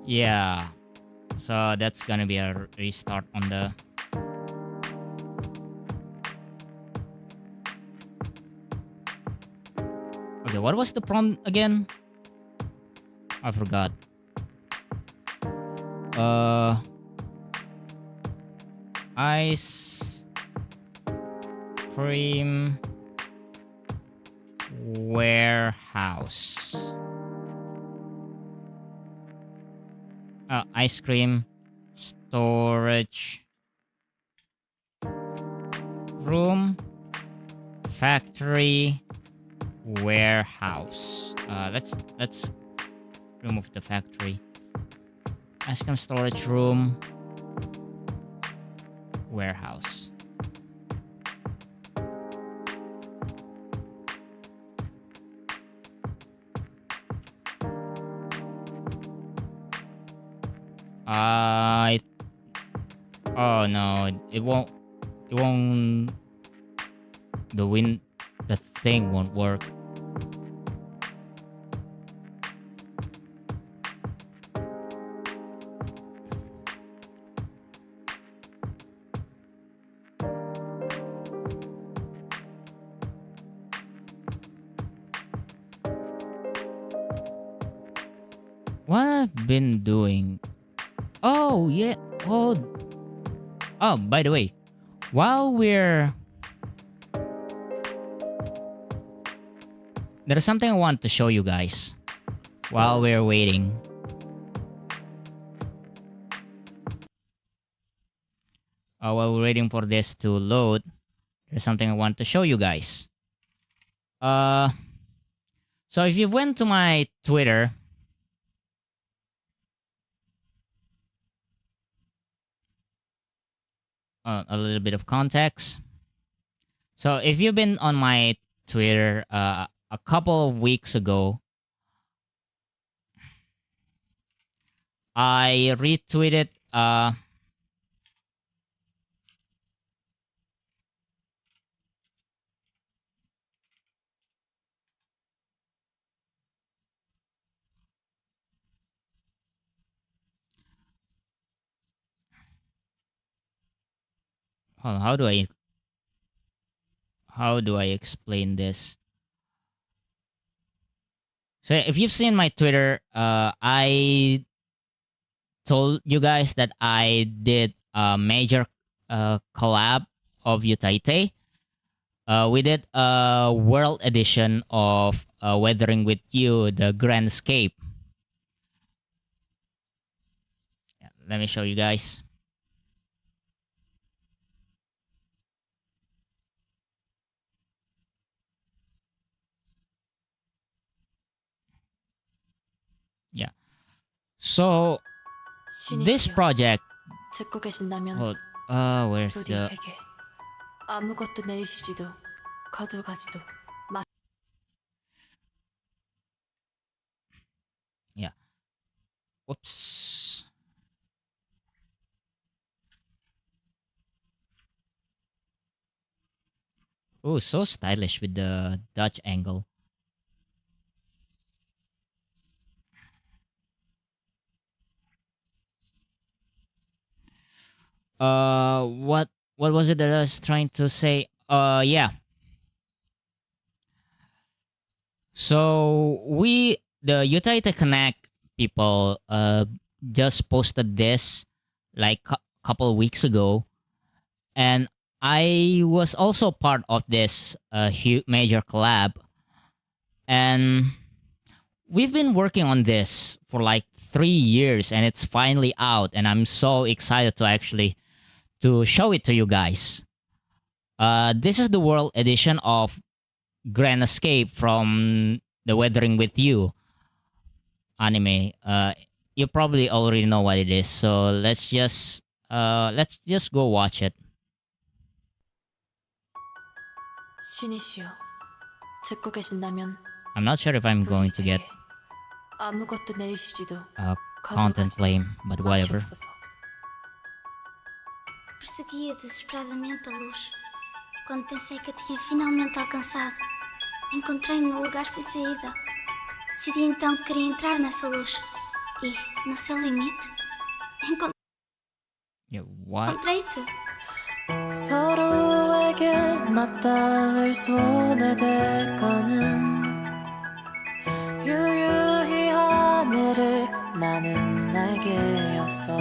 Yeah. So that's gonna be a restart on the. Okay, what was the prompt again? I forgot. Ice cream warehouse. Ice cream storage room factory warehouse. Let's remove the factory. Ice cream storage room warehouse. Oh no, it won't. The thing won't work. What I've been doing. Oh yeah. Oh, by the way, while there's something I want to show you guys while we're waiting. While we're waiting for this to load, there's something I want to show you guys. So if you went to my Twitter, a little bit of context. So if you've been on my Twitter a couple of weeks ago, I retweeted how do I explain this? So if you've seen my Twitter, I told you guys that I did a major collab of Youtaite. We did a world edition of Weathering with You, the Grand Escape. Yeah, let me show you guys. So this project, 듣고 계신다면 where's 부디 the 제게 아무것도 내리시지도 거두가지도 마. yeah. Oops. Oh, so stylish with the Dutch angle. What was it that I was trying to say? Yeah. So the Youtaite Connect people just posted this like couple weeks ago, and I was also part of this major collab, and we've been working on this for like 3 years, and it's finally out, and I'm so excited to actually to show it to you guys. This is the world edition of Grand Escape from the Weathering with You anime. You probably already know what it is, so let's just go watch it. 신이시여, 듣고 계신다면 I'm not sure if I'm going to get 아무것도 내리시지도 content flame, but whatever. 마시옵소서. Perseguia desesperadamente a luz. Quando pensei que a tinha finalmente alcançado, encontrei-me num lugar sem saída. Decidi então que queria entrar nessa luz. E, no seu limite, Yeah, what? encontrei-te. 서로에게 맞닿을 손에 대거는 유유히 하늘을 나는 날개였어.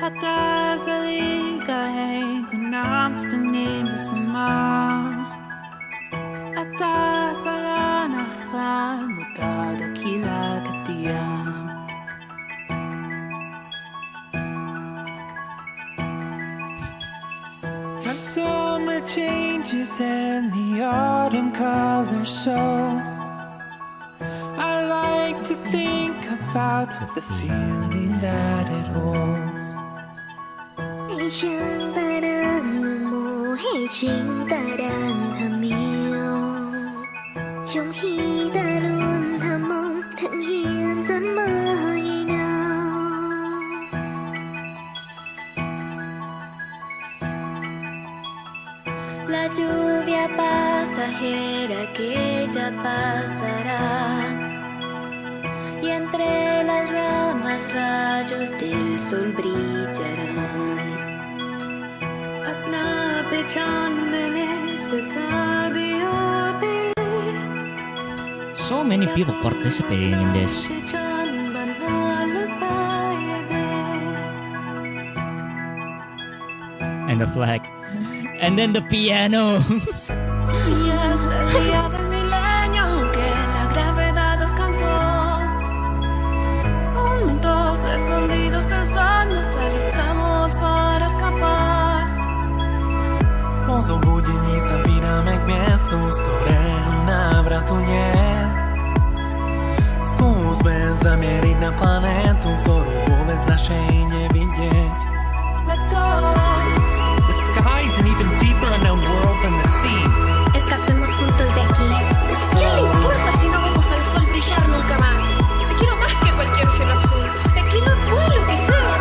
Hata sa ligahay ko na tunim bersama Atas anak-anak magkadakila katiyan The summer changes and the autumn colors show I like to think about the feeling that it holds 一生的人们不黑心的人很妙，中意的人他梦很hiện怎么ngày nào La lluvia pasajera que ya pasará y entre las ramas rayos del sol brillarán. At napechambenes sadio pili. So many people participating in this. And the flag. And then the piano. Y es el día del milenio que la gravedad descansó. Juntos, escondidos del sol, nos alistamos para escapar. Po zobudzení zabírame k miestu, z ktorého návratu nie. Skúsme zamieriť na planétu, ktorú vôbec našej nevidieť. Let's go! The sky is an even deeper unknown world than the sea. Escapemos juntos de aquí. ¿Qué le importa si no vemos al sol brillar nunca más? Te quiero más que cualquier cielo azul. Te quiero todo lo que sea.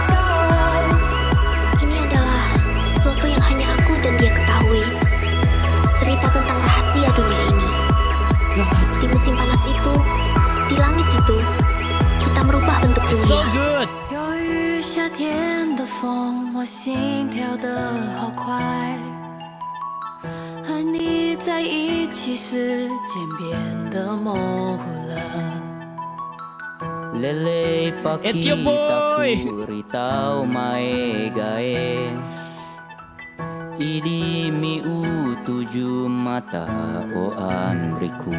Ini adalah sesuatu yang hanya aku dan dia ketahui. Cerita tentang rahasia dunia ini. Di musim panas itu, di langit itu, kita merubah bentuk So dunia. good. 忧郁夏天的风，我心跳得好快。和你在一起，时间变得模糊了。 It's your boy. Ritau maegae Idi miu tujuh mata o Andriku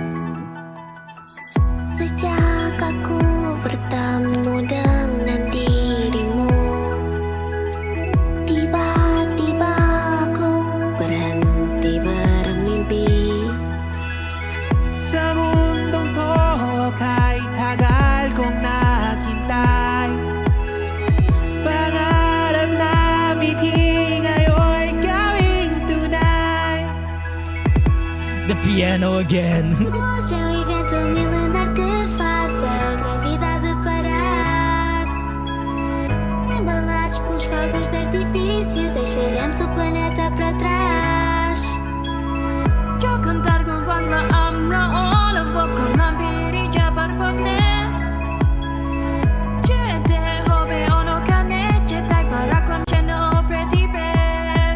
Sejak aku bertemu dengan dirimu, tiba-tiba aku berhenti bermimpi. Sa mundong to kahit tagal kong na The piano again. Hoje é o evento milenar que faz a gravidade parar. Embalados pelos fogos de artifício, deixaremos o planeta para trás. Jag kan targun la amra ola vokal nambiri jabar pagne. Jete hobe ono kane jetai paraklam cheno pretty bear.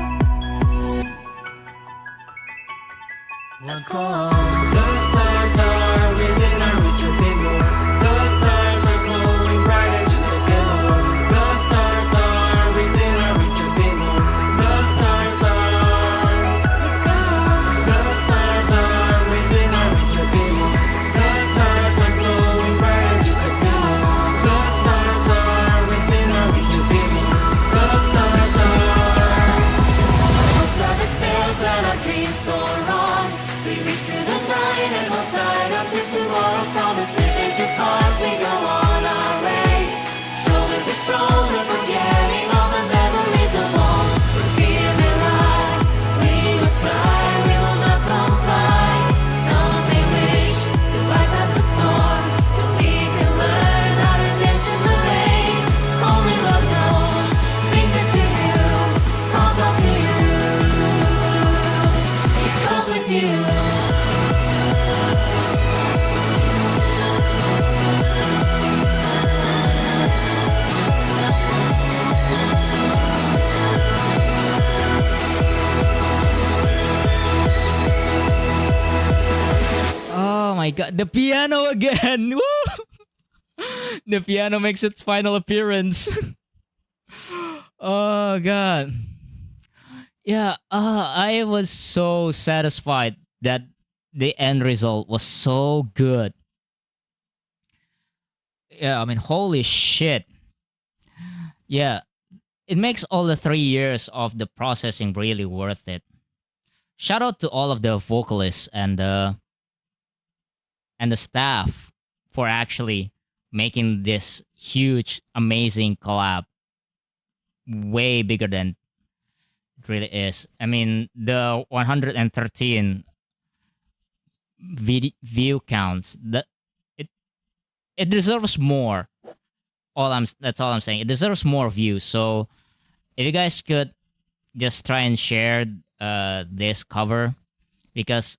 Let's go. The stars are within our reach a bit more. The stars are glowing bright as just a pillow. The stars are within our reach a bit more. The stars are. Let's go. The stars are within our reach a bit more. The stars are glowing bright as just a pillow. The stars are within our reach a bit more. The stars are. Hopes are the sails that our dreams soar on. We reach through the night and hold tight up to tomorrow's promise. Living just cause we go on our way. Shoulder to shoulder, forgetting all the memories of all. Fear may lie, we must try, we will not comply. Some may wish to bypass the storm, and we can learn how to dance in the rain. Only love knows, sings it to you, calls out to you. It goes with you. Oh my god, the piano again! Woo! The piano makes its final appearance. Oh god. Yeah, I was so satisfied that the end result was so good. Yeah, I mean, holy shit. Yeah, it makes all the 3 years of the processing really worth it. Shout out to all of the vocalists and the staff for actually making this huge, amazing collab. Way bigger than it really is. I mean, the 113 view counts. It deserves more. That's all I'm saying. It deserves more views. So if you guys could just try and share this cover, because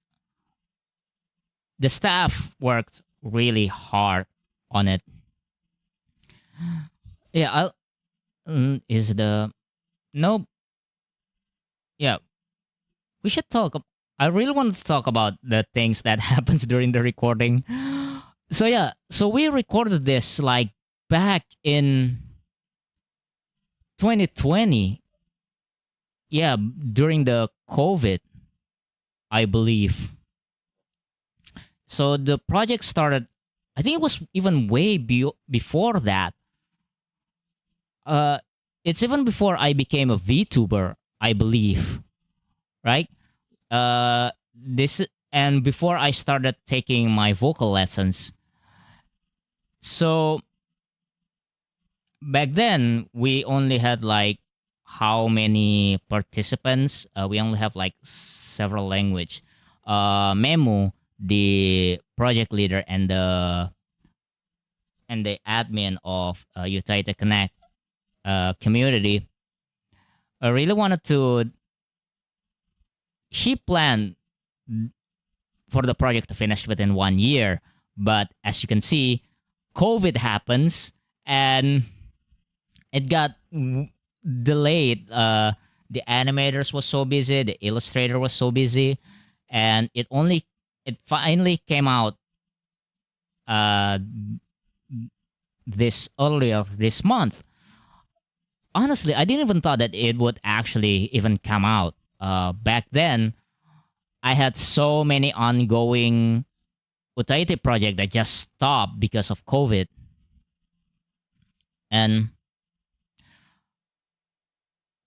the staff worked really hard on it. Yeah, is the no. Yeah, we should talk. I really want to talk about the things that happens during the recording. So yeah, so we recorded this like back in 2020. Yeah, during the COVID, I believe. So the project started, I think it was even way before that. It's even before I became a VTuber, I believe, right? And before I started taking my vocal lessons. So back then we only had like how many participants? We only have like several language. Memo, the project leader and the admin of Youtaite Connect community, I really wanted to. She planned for the project to finish within 1 year, but as you can see, COVID happens and it got delayed. The animators was so busy, the illustrator was so busy, and it finally came out earlier this month. Honestly, I didn't even thought that it would actually even come out. Back then, I had so many ongoing Youtaite project that just stopped because of COVID. And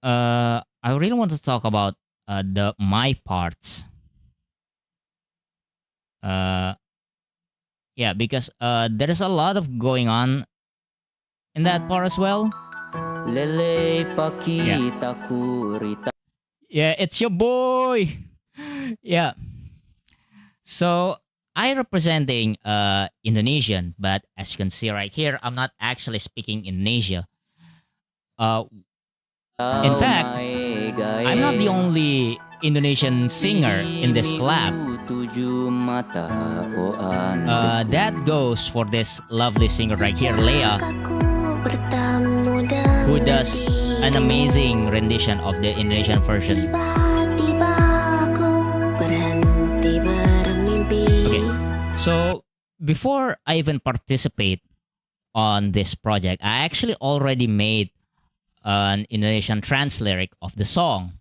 I really want to talk about my parts. Yeah, because there is a lot of going on in that part as well. Lele pakita kurita. Yeah, it's your boy. Yeah. So I representing Indonesian, but as you can see right here, I'm not actually speaking Indonesia. In fact, I'm not the only Indonesian singer in this collab. That goes for this lovely singer right here, Leah, who does an amazing rendition of the Indonesian version. Okay, so before I even participate on this project, I actually already made an Indonesian trans lyric of the song.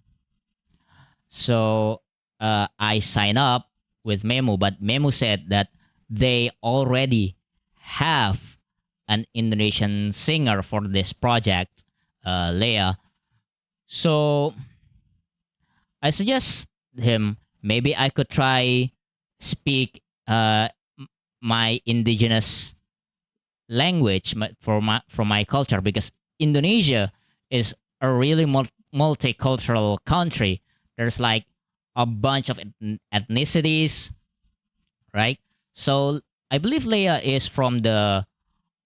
So I signed up with Memo, but Memo said that they already have an Indonesian singer for this project, Leah. So I suggest him maybe I could try speak my indigenous language from my culture, because Indonesia is a really multicultural country. There's like a bunch of ethnicities, right? So I believe Leia is from the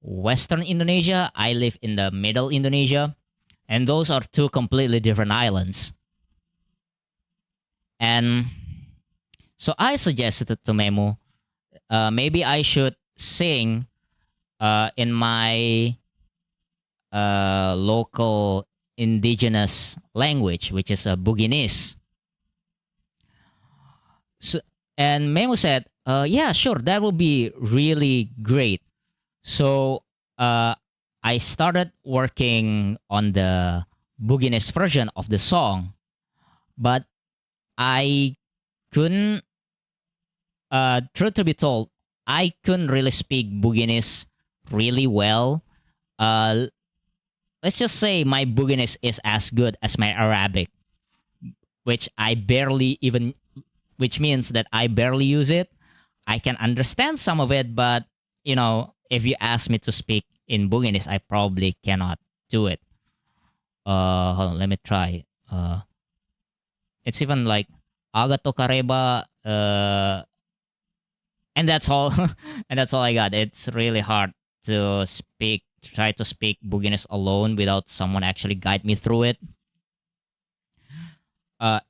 Western Indonesia. I live in the Middle Indonesia, and those are two completely different islands. And so I suggested to Memo, maybe I should sing in my local indigenous language, which is Buginese. So, and Memo said, yeah, sure, that will be really great. So I started working on the Buginese version of the song, but I couldn't, truth to be told, I couldn't really speak Buginese really well. Let's just say my Buginese is as good as my Arabic, which means that I barely use it. I can understand some of it, but you know, if you ask me to speak in Buginese, I probably cannot do it. Hold on, let me try. It's even like Agato Kareba, and that's all. And that's all I got. It's really hard to try to speak Buginese alone without someone actually guide me through it.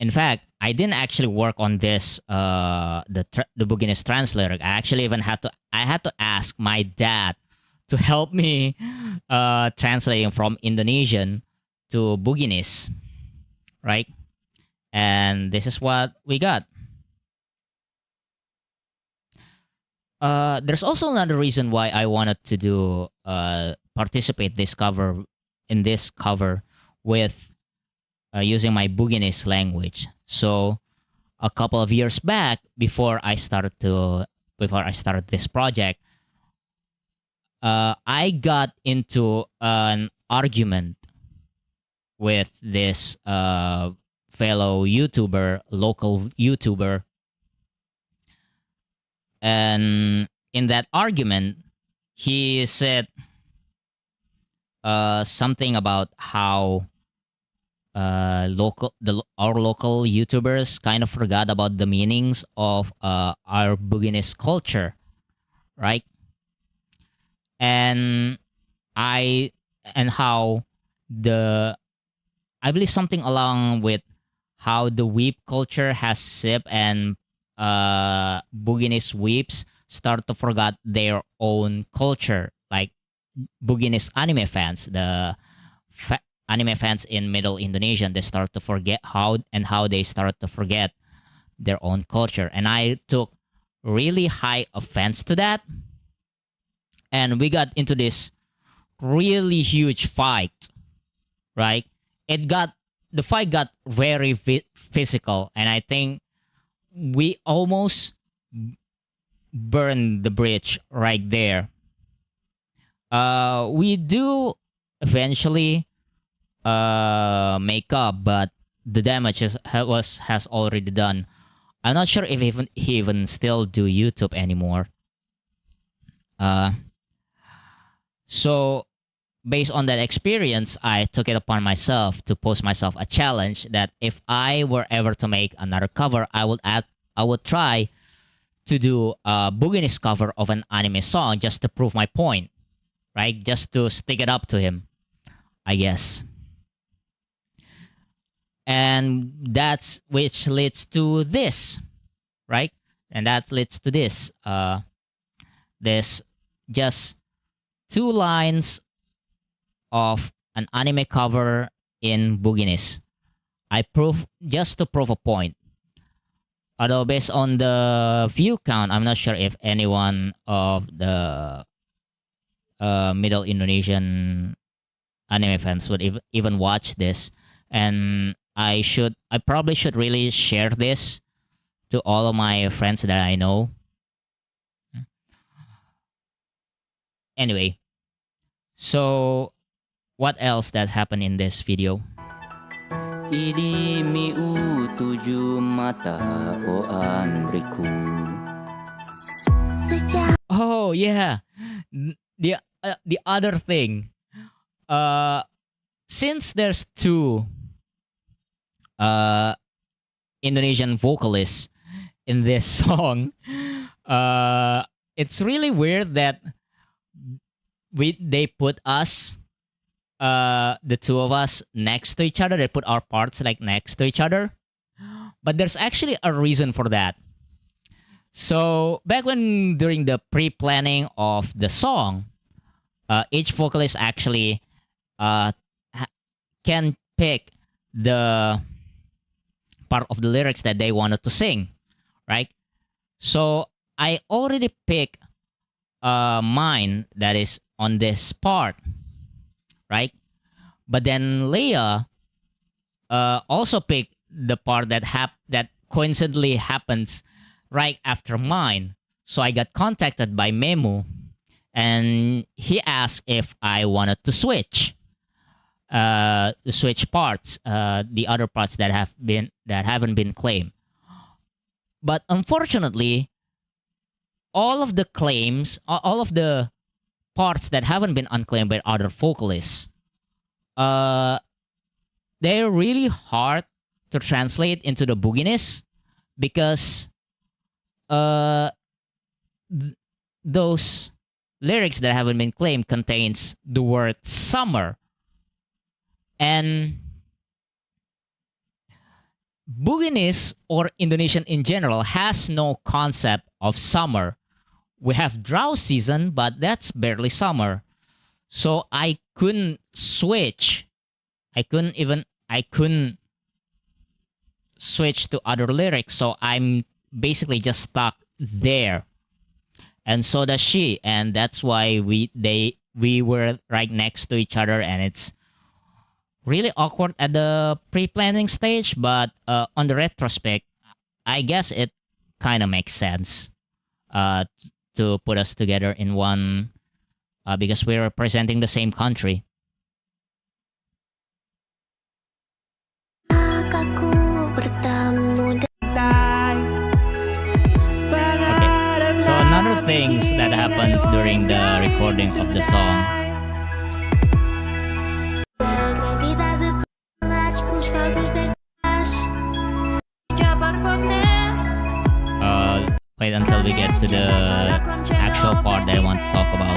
In fact, I didn't actually work on this the Buginese translator. I actually even had to ask my dad to help me translating from Indonesian to Buginese, right? And this is what we got. There's also another reason why I wanted to do participate in this cover with using my Buginese language. So a couple of years back, before I started this project, I got into an argument with this fellow YouTuber, local YouTuber. And in that argument, he said something about how our local YouTubers kind of forgot about the meanings of our Buginese culture, right? And how I believe something along with how the weep culture has sipped, and Buginese weeps start to forget their own culture, like Buginese anime fans, the anime fans in Middle Indonesia, they start to forget how they start to forget their own culture. And I took really high offense to that. And we got into this really huge fight, right? The fight got very physical, and I think we almost burned the bridge right there. We do eventually make up, but the damage has already done. I'm not sure if he even still do YouTube anymore. So based on that experience, I took it upon myself to pose myself a challenge that if I were ever to make another cover, I would try to do a Buginese cover of an anime song just to prove my point, right? Just to stick it up to him, I guess. And that's which leads to this, right? And that leads to this. This just 2 lines of an anime cover in Buginese. I prove just to prove a point. Although based on the view count, I'm not sure if anyone of the Middle Indonesian anime fans would even watch this. And I probably should really share this to all of my friends that I know. Anyway, so what else that happened in this video? Idi miu 7 mata o Andriku. Oh yeah, the other thing. Since there's 2 Indonesian vocalists in this song, it's really weird that they put us, the 2 of us, next to each other. They put our parts like next to each other, but there's actually a reason for that. So back when during the pre-planning of the song, each vocalist actually can pick the part of the lyrics that they wanted to sing, right? So I already picked mine that is on this part, right? But then Leia also picked the part that coincidentally happens right after mine. So I got contacted by Memu, and he asked if I wanted to switch parts, the other parts that haven't been claimed. But unfortunately, all of the claims, all of the parts that haven't been unclaimed by other vocalists, they're really hard to translate into the Buginese because those lyrics that haven't been claimed contains the word summer. And Buginese, or Indonesian in general, has no concept of summer. We have drought season, but that's barely summer. So I couldn't switch. I couldn't switch to other lyrics. So I'm basically just stuck there. And so does she. And that's why we were right next to each other, and it's really awkward at the pre-planning stage, but on the retrospect, I guess it kind of makes sense to put us together in one because we're representing the same country. Okay, so another things that happens during the recording of the song. Wait until we get to the actual part that I want to talk about.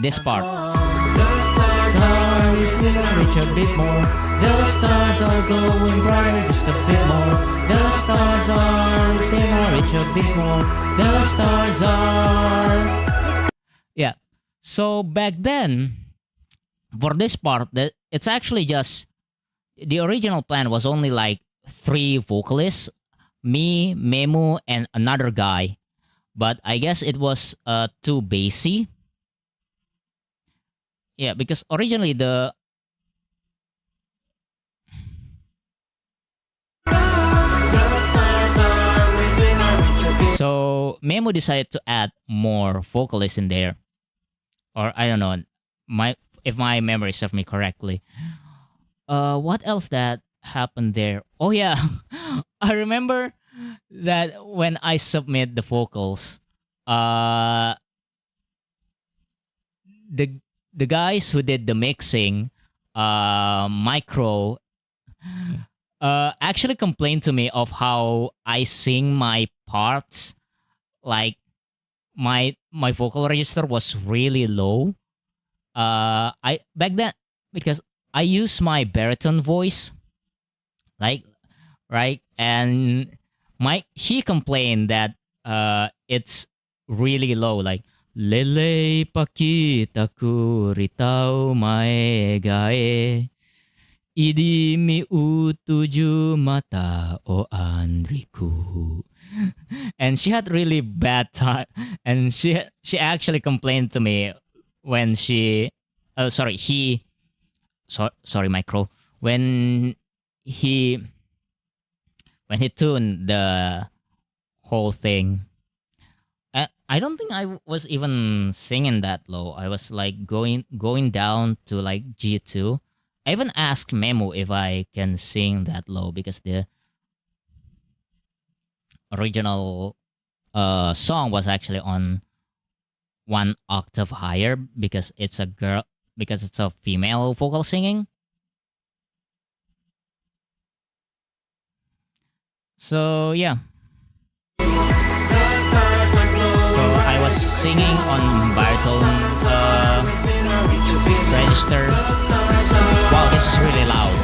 This part. The stars are reach a bit more. The stars are glowing brighter just a bit more. The stars are reach a bit more. The stars are. Yeah. So back then, for this part, it's actually just the original plan was only like 3 vocalists, me, Memu, and another guy. But I guess it was too bassy. Yeah, because originally the... So Memu decided to add more vocalists in there. Or I don't know, if my memory serves me correctly. What else that happened there? Oh yeah, I remember that when I submit the vocals, the guys who did the mixing, Micro, actually complained to me of how I sing my parts. Like my vocal register was really low. I back then, because I use my baritone voice, like, right, and he complained that it's really low, like lele pakita kuritau maegae idi mi utuju mata o andriku. And she had really bad time, and she actually complained to me when she sorry micro, when he tuned the whole thing. I don't think I was even singing that low. I was like going down to like G2. I even asked Memo if I can sing that low, because the original song was actually on 1 octave higher, because it's a female vocal singing. So yeah. So I was singing on baritone register. Wow, this is really loud.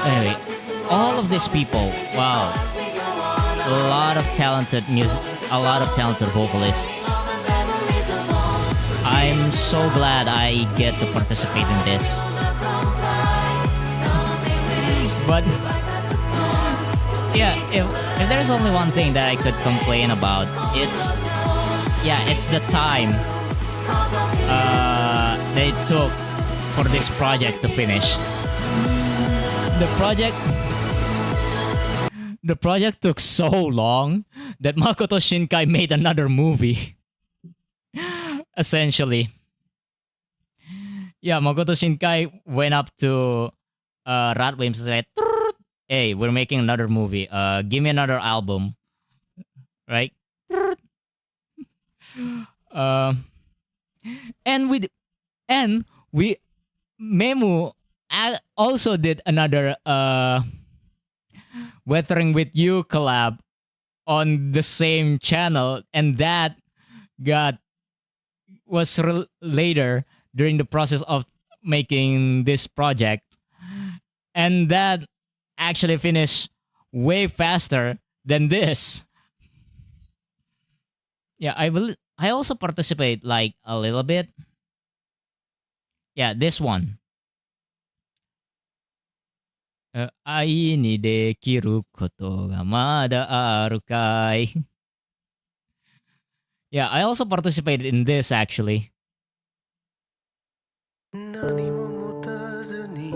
Anyway, all of these people, wow, a lot of talented vocalists. I'm so glad I get to participate in this. But yeah, if there's only one thing that I could complain about, it's the time they took for this project to finish. The project took so long that Makoto Shinkai made another movie. Essentially. Yeah, Makoto Shinkai went up to Rat Williams and said, "Hey, we're making another movie. Give me another album." Right? And we Memu also did another Weathering with You collab on the same channel, and that was later during the process of making this project, and that actually finished way faster than this. Yeah, I also participate like a little bit. Yeah, this one. 愛にできることがまだあるかい. Yeah, I also participated in this actually. 何も持たずに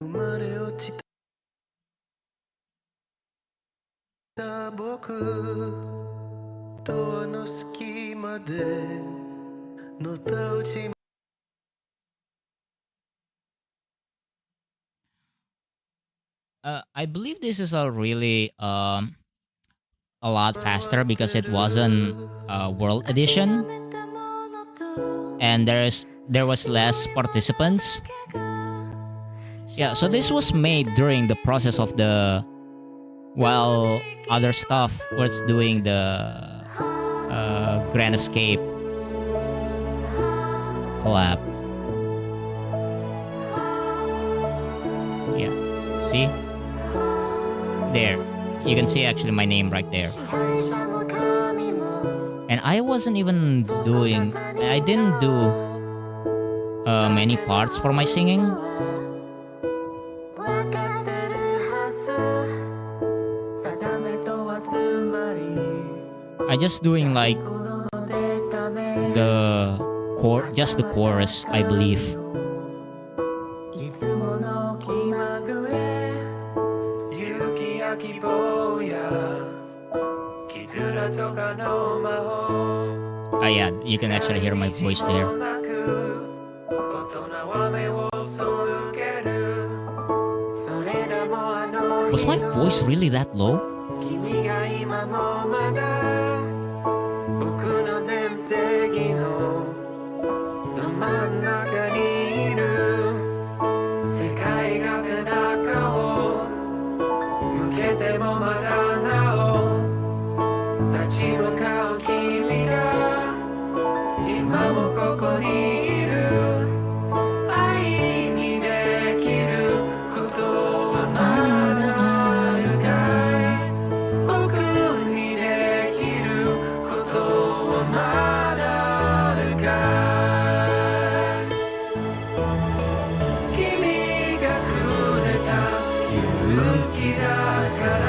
生まれ落ちた僕ドアの隙間でのたうち I believe this is a really a lot faster because it wasn't a world edition, and there was less participants. Yeah, so this was made during the process of while other stuff was doing the Grand Escape collab. Yeah, see? There, you can see actually my name right there. And I wasn't even I didn't do many parts for my singing. I just doing like just the chorus, I believe. Yeah, you can actually hear my voice there. Was my voice really that low? ここにいる愛にできることはまだあるかい僕にできることはまだあるかい君がくれた勇気だから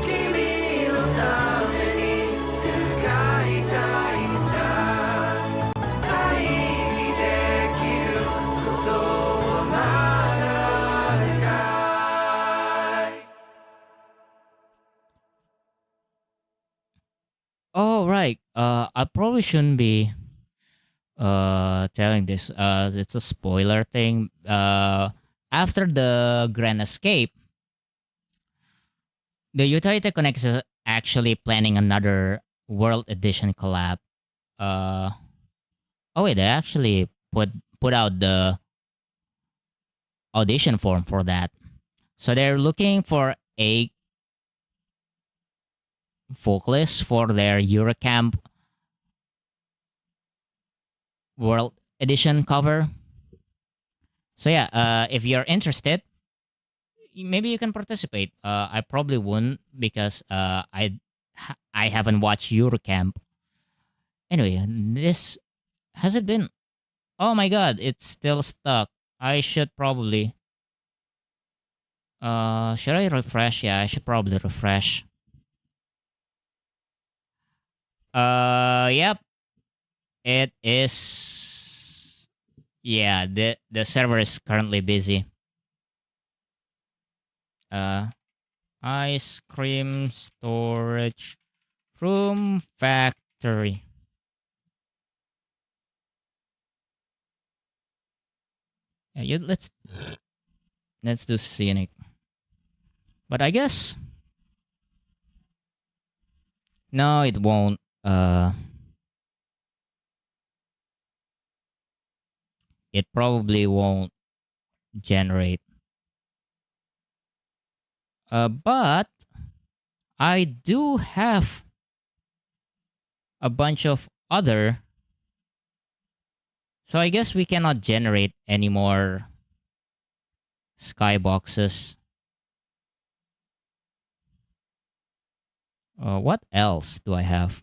君のために使いたいんだ愛にできることはまだあるかい Oh, right. I probably shouldn't be telling this. It's a spoiler thing. After the Grand Escape, the Youtaite Connect is actually planning another World Edition collab. Oh wait, they actually put out the audition form for that. So they're looking for a vocalist for their Eurocamp World Edition cover. So yeah, if you're interested, maybe you can participate. I probably wouldn't because I haven't watched Eurocamp. Anyway, this has it been? Oh my god, it's still stuck. I should probably. Should I refresh? Yeah, I should probably refresh. Yep. It is. Yeah, the server is currently busy. Ice cream storage room factory. Yeah, let's do scenic. But I guess no, it won't. It probably won't generate. But I do have a bunch of other. So I guess we cannot generate any more skyboxes. What else do I have?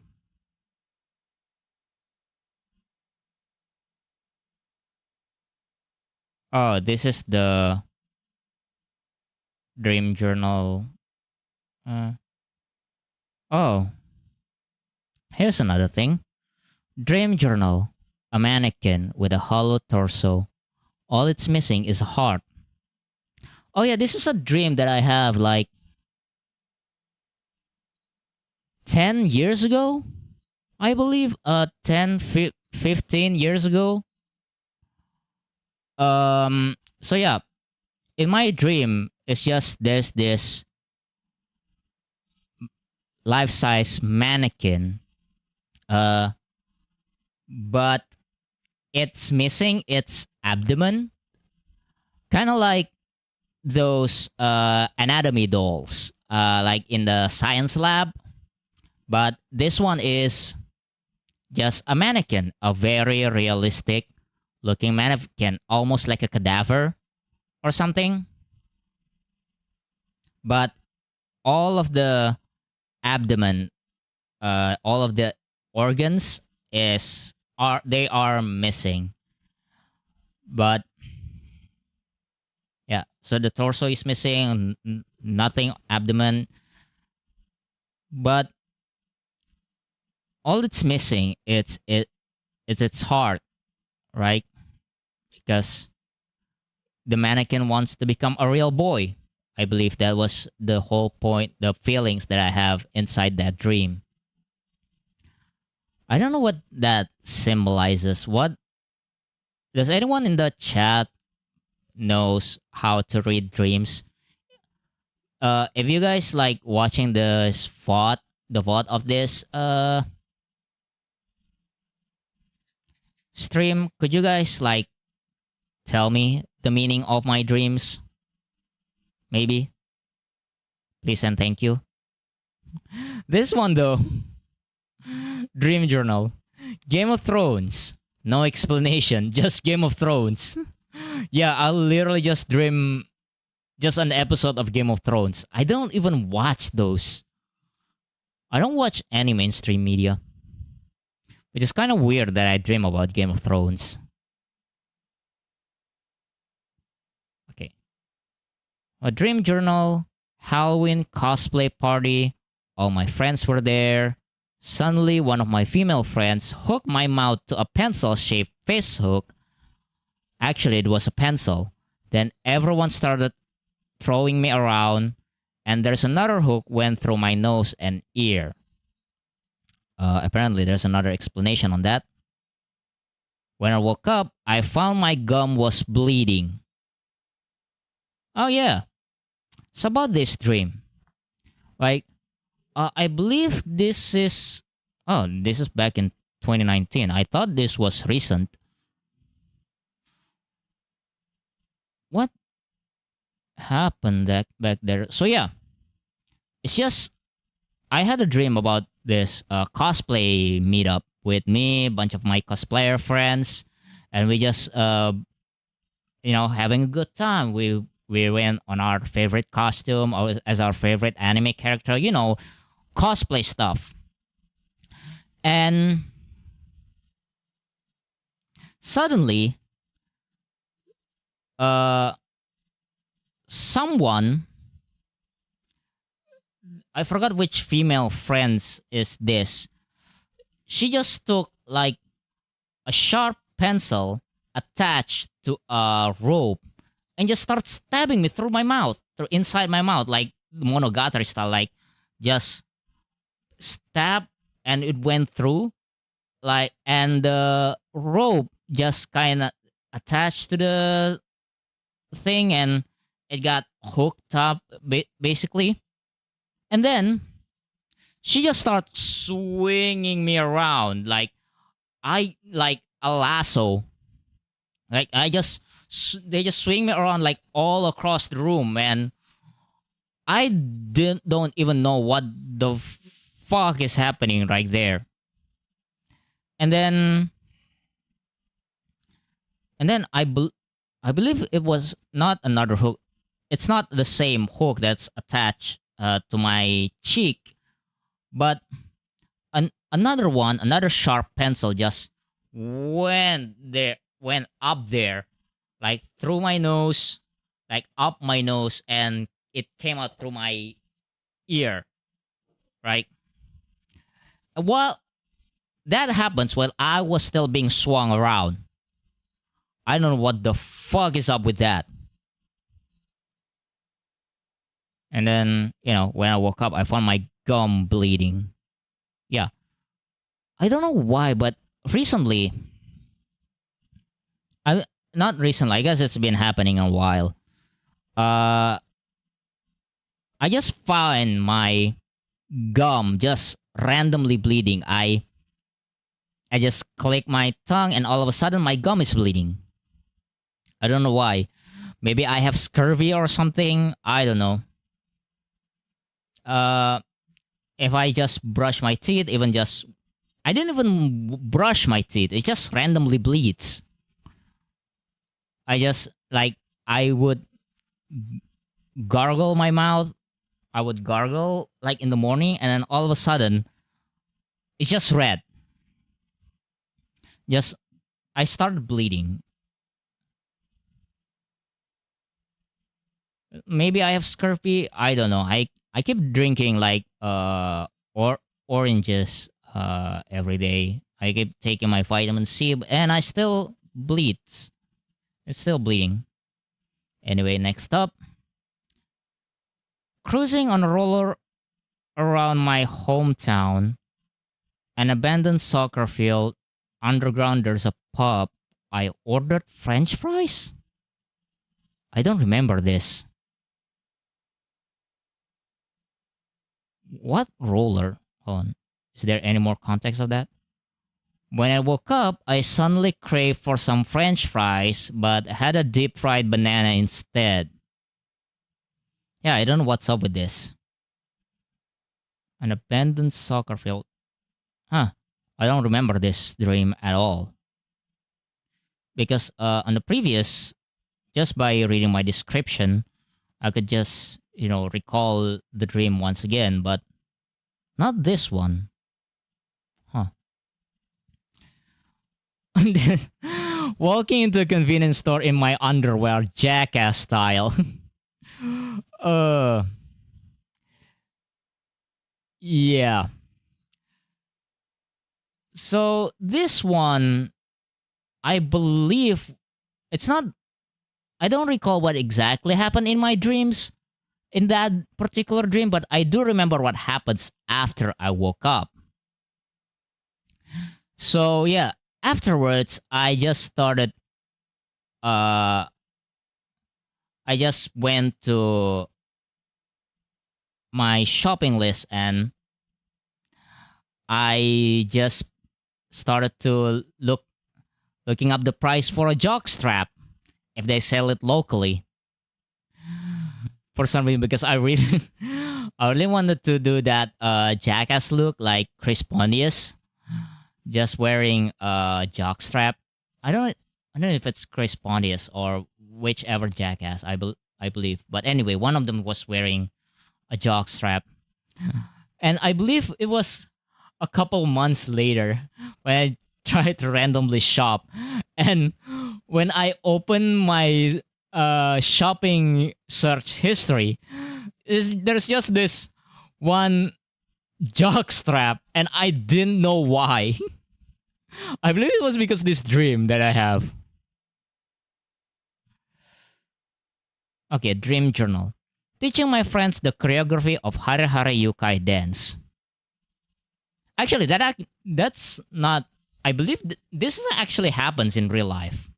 Oh, this is the dream journal. Oh, here's another thing. Dream journal. A mannequin with a hollow torso. All it's missing is a heart. Oh yeah, this is a dream that I have like 10 years ago, I believe. 15 years ago. So yeah, in my dream, it's just there's this life-size mannequin, but it's missing its abdomen, kind of like those anatomy dolls, like in the science lab. But this one is just a mannequin, a very realistic looking mannequin, almost like a cadaver or something. But all of the abdomen, all of the organs are missing. But yeah, so the torso is missing, nothing abdomen. But all it's missing it's its heart, right? Because the mannequin wants to become a real boy. I believe that was the whole point, the feelings that I have inside that dream. I don't know what that symbolizes. What does anyone in the chat knows how to read dreams? If you guys like watching the VOD of this stream, could you guys like tell me the meaning of my dreams? Maybe. Please and thank you. This one though. Dream journal. Game of Thrones. No explanation, just Game of Thrones. Yeah, I literally just dream just an episode of Game of Thrones. I don't even watch those. I don't watch any mainstream media. Which is kind of weird that I dream about Game of Thrones. Okay. A dream journal, Halloween cosplay party. All my friends were there. Suddenly, one of my female friends hooked my mouth to a pencil-shaped fish hook. Actually, it was a pencil. Then everyone started throwing me around, and there's another hook went through my nose and ear. Apparently, there's another explanation on that. When I woke up, I found my gum was bleeding. Oh yeah, it's about this dream. Like, I believe this is... Oh, this is back in 2019. I thought this was recent. What happened back there? So yeah, it's just... I had a dream about this cosplay meetup with me, a bunch of my cosplayer friends, and we just, having a good time. We went on our favorite costume or as our favorite anime character, cosplay stuff. And suddenly, someone, I forgot which female friends is this. She just took like a sharp pencil attached to a rope and just started stabbing me through my mouth, through inside my mouth, like Monogatari style, like just stab and it went through, like, and the rope just kind of attached to the thing and it got hooked up basically. And then she just started swinging me around like a lasso. Like they just swing me around like all across the room, and I don't even know what the fuck is happening right there. And then I believe it was not another hook. It's not the same hook that's attached to my cheek, but another sharp pencil just went up there, like through my nose, like up my nose, and it came out through my ear, right? Well, that happens while I was still being swung around. I don't know what the fuck is up with that. And then, when I woke up, I found my gum bleeding. Yeah. I don't know why, but recently... Not recently, I guess it's been happening a while. I just found my gum just randomly bleeding. I just click my tongue and all of a sudden my gum is bleeding. I don't know why. Maybe I have scurvy or something. I don't know. If I just brush my teeth, I didn't even brush my teeth. It just randomly bleeds. I would gargle my mouth. I would gargle like in the morning, and then all of a sudden, it's just red. I started bleeding. Maybe I have scurvy. I don't know. I keep drinking like oranges every day. I keep taking my vitamin C, and I still bleed. It's still bleeding. Anyway, next up. Cruising on a roller around my hometown, an abandoned soccer field, underground there's a pub. I ordered French fries? I don't remember this. What roller? Hold on. Is there any more context of that? When I woke up, I suddenly craved for some French fries, but had a deep fried banana instead. Yeah, I don't know what's up with this. An abandoned soccer field. Huh. I don't remember this dream at all. Because on the previous, just by reading my description, I could just, recall the dream once again, but not this one. Huh. Walking into a convenience store in my underwear, jackass style. Yeah. So this one, I believe it's not. I don't recall what exactly happened in my dreams, in that particular dream, but I do remember what happens after I woke up. So yeah, afterwards, I just started. I just went to my shopping list and I just started to looking up the price for a jockstrap if they sell it locally. For some reason, because I really, I really wanted to do that jackass look like Chris Pontius, just wearing a jockstrap. I don't know if it's Chris Pontius or whichever jackass I believe, but anyway, one of them was wearing a jockstrap, and I believe it was a couple months later when I tried to randomly shop, and when I opened my shopping search history, there's just this one jockstrap, and I didn't know why. I believe it was because this dream that I have. Okay, dream journal. Teaching my friends the choreography of Hare Hare Yukai dance. Actually, that's not. I believe this actually happens in real life.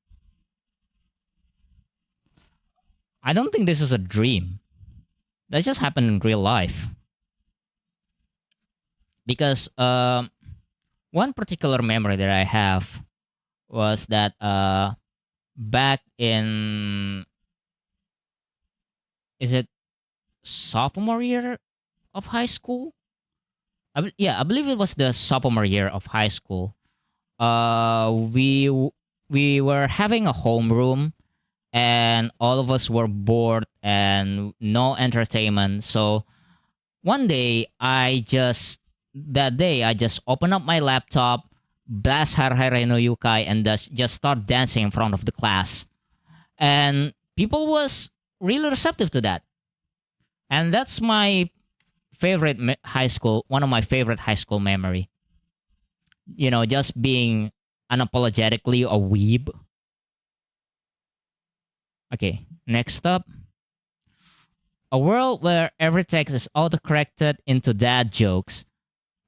I don't think this is a dream. That just happened in real life. Because one particular memory that I have was that back in, is it sophomore year of high school? I believe it was the sophomore year of high school. We were having a homeroom, and all of us were bored and no entertainment. So one day, that day I just opened up my laptop, blast Hare Hare no Yukai, and just start dancing in front of the class. And people was really receptive to that. And that's my favorite high school, one of my favorite high school memory. Just being unapologetically a weeb. Okay, next up. A world where every text is autocorrected into dad jokes.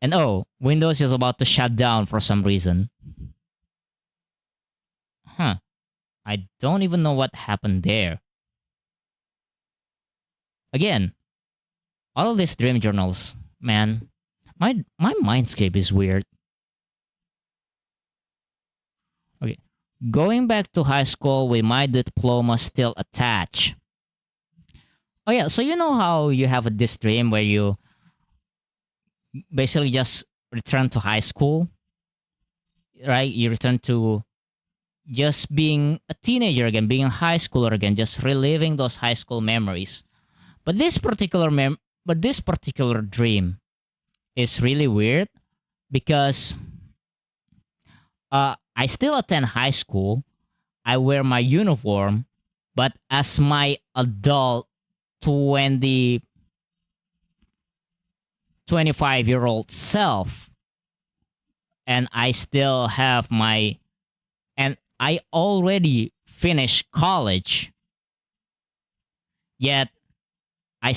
And Windows is about to shut down for some reason. Huh. I don't even know what happened there. Again, all of these dream journals, man, my mindscape is weird. Okay. Going back to high school with my diploma still attached. Oh yeah, so you know how you have this dream where you basically just return to high school, right? You return to just being a teenager again, being a high schooler again, just reliving those high school memories. But this particular dream is really weird because I still attend high school. I wear my uniform, but as my adult 25-year-old self, and I still have and I already finished college, yet I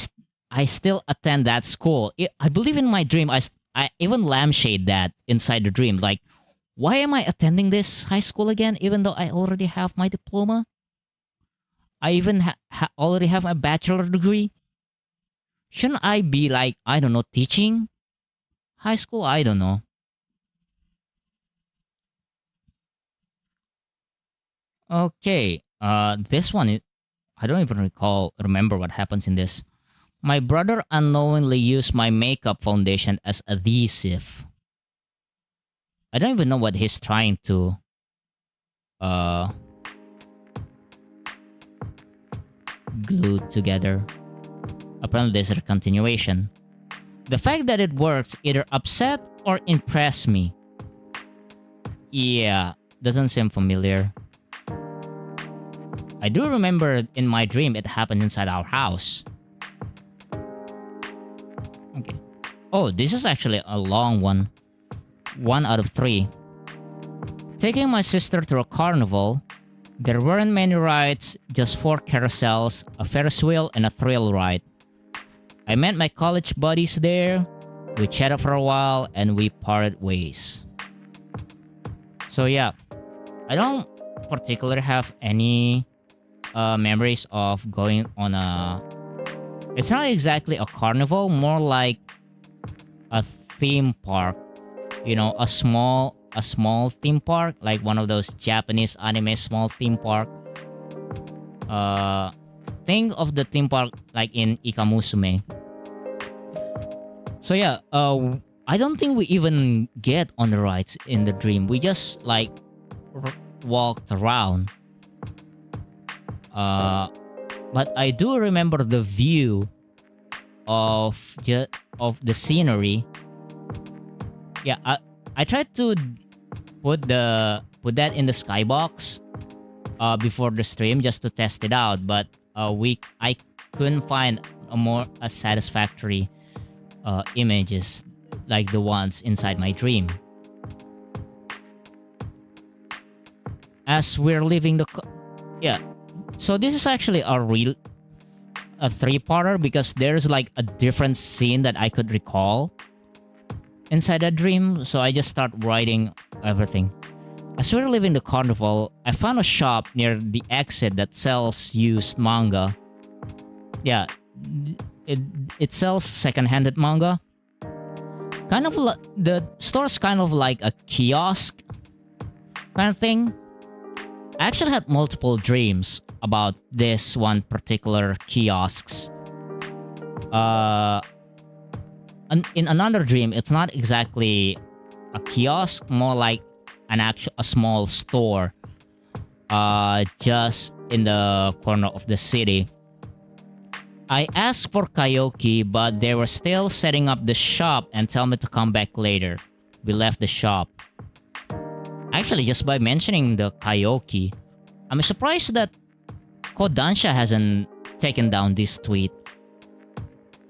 still attend that school. I believe in my dream, I even lampshade that inside the dream. Like, why am I attending this high school again, even though I already have my diploma? I even already have my bachelor degree. Shouldn't I be like, I don't know, teaching high school? I don't know. Okay, this one, I don't even remember what happens in this. My brother unknowingly used my makeup foundation as adhesive. I don't even know what he's trying to glue together. Apparently there's a continuation. The fact that it works either upset or impressed me. Yeah, doesn't seem familiar. I do remember in my dream it happened inside our house. Okay. Oh, this is actually a long one. 1 out of 3. Taking my sister to a carnival. There weren't many rides, just 4 carousels, a Ferris wheel, and a thrill ride. I met my college buddies there. We chatted for a while and we parted ways. So yeah, I don't particularly have any memories of going on a... It's not exactly a carnival, more like a theme park. You know, a small theme park, like one of those Japanese anime small theme park. Think of the theme park like in Ikamusume. So yeah, I don't think we even get on the rides in the dream. We just like walked around. But I do remember the view of the scenery. Yeah, I tried to put that in the Skybox before the stream just to test it out, but I couldn't find a satisfactory images like the ones inside my dream. As we're leaving the yeah, so this is actually a 3-parter because there's like a different scene that I could recall inside that dream, so I just start writing everything. As we're leaving the carnival, I found a shop near the exit that sells used manga. Yeah, it sells second-handed manga. Kind of the store's kind of like a kiosk kind of thing. I actually had multiple dreams about this one particular kiosks. In another dream, it's not exactly a kiosk, more like a small store, just in the corner of the city. I asked for karaoke, but they were still setting up the shop and tell me to come back later. We left the shop. Actually, just by mentioning the karaoke, I'm surprised that Kodansha hasn't taken down this tweet.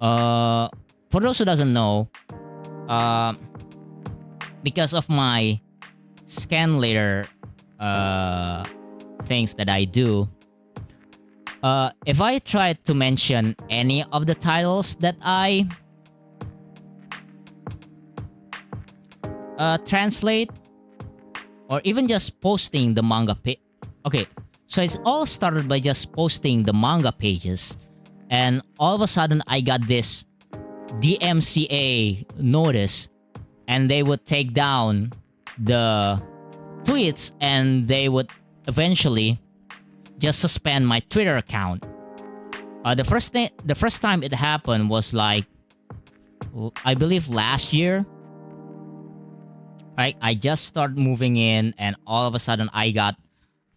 For those who doesn't know, because of my scan later things that I do, if I try to mention any of the titles that I translate, or even just posting the manga page. Okay, so it's all started by just posting the manga pages, and all of a sudden I got this DMCA notice, and they would take down the tweets and they would eventually just suspend my Twitter account. The first time it happened was like, I believe last year. Right, I just started moving in, and all of a sudden I got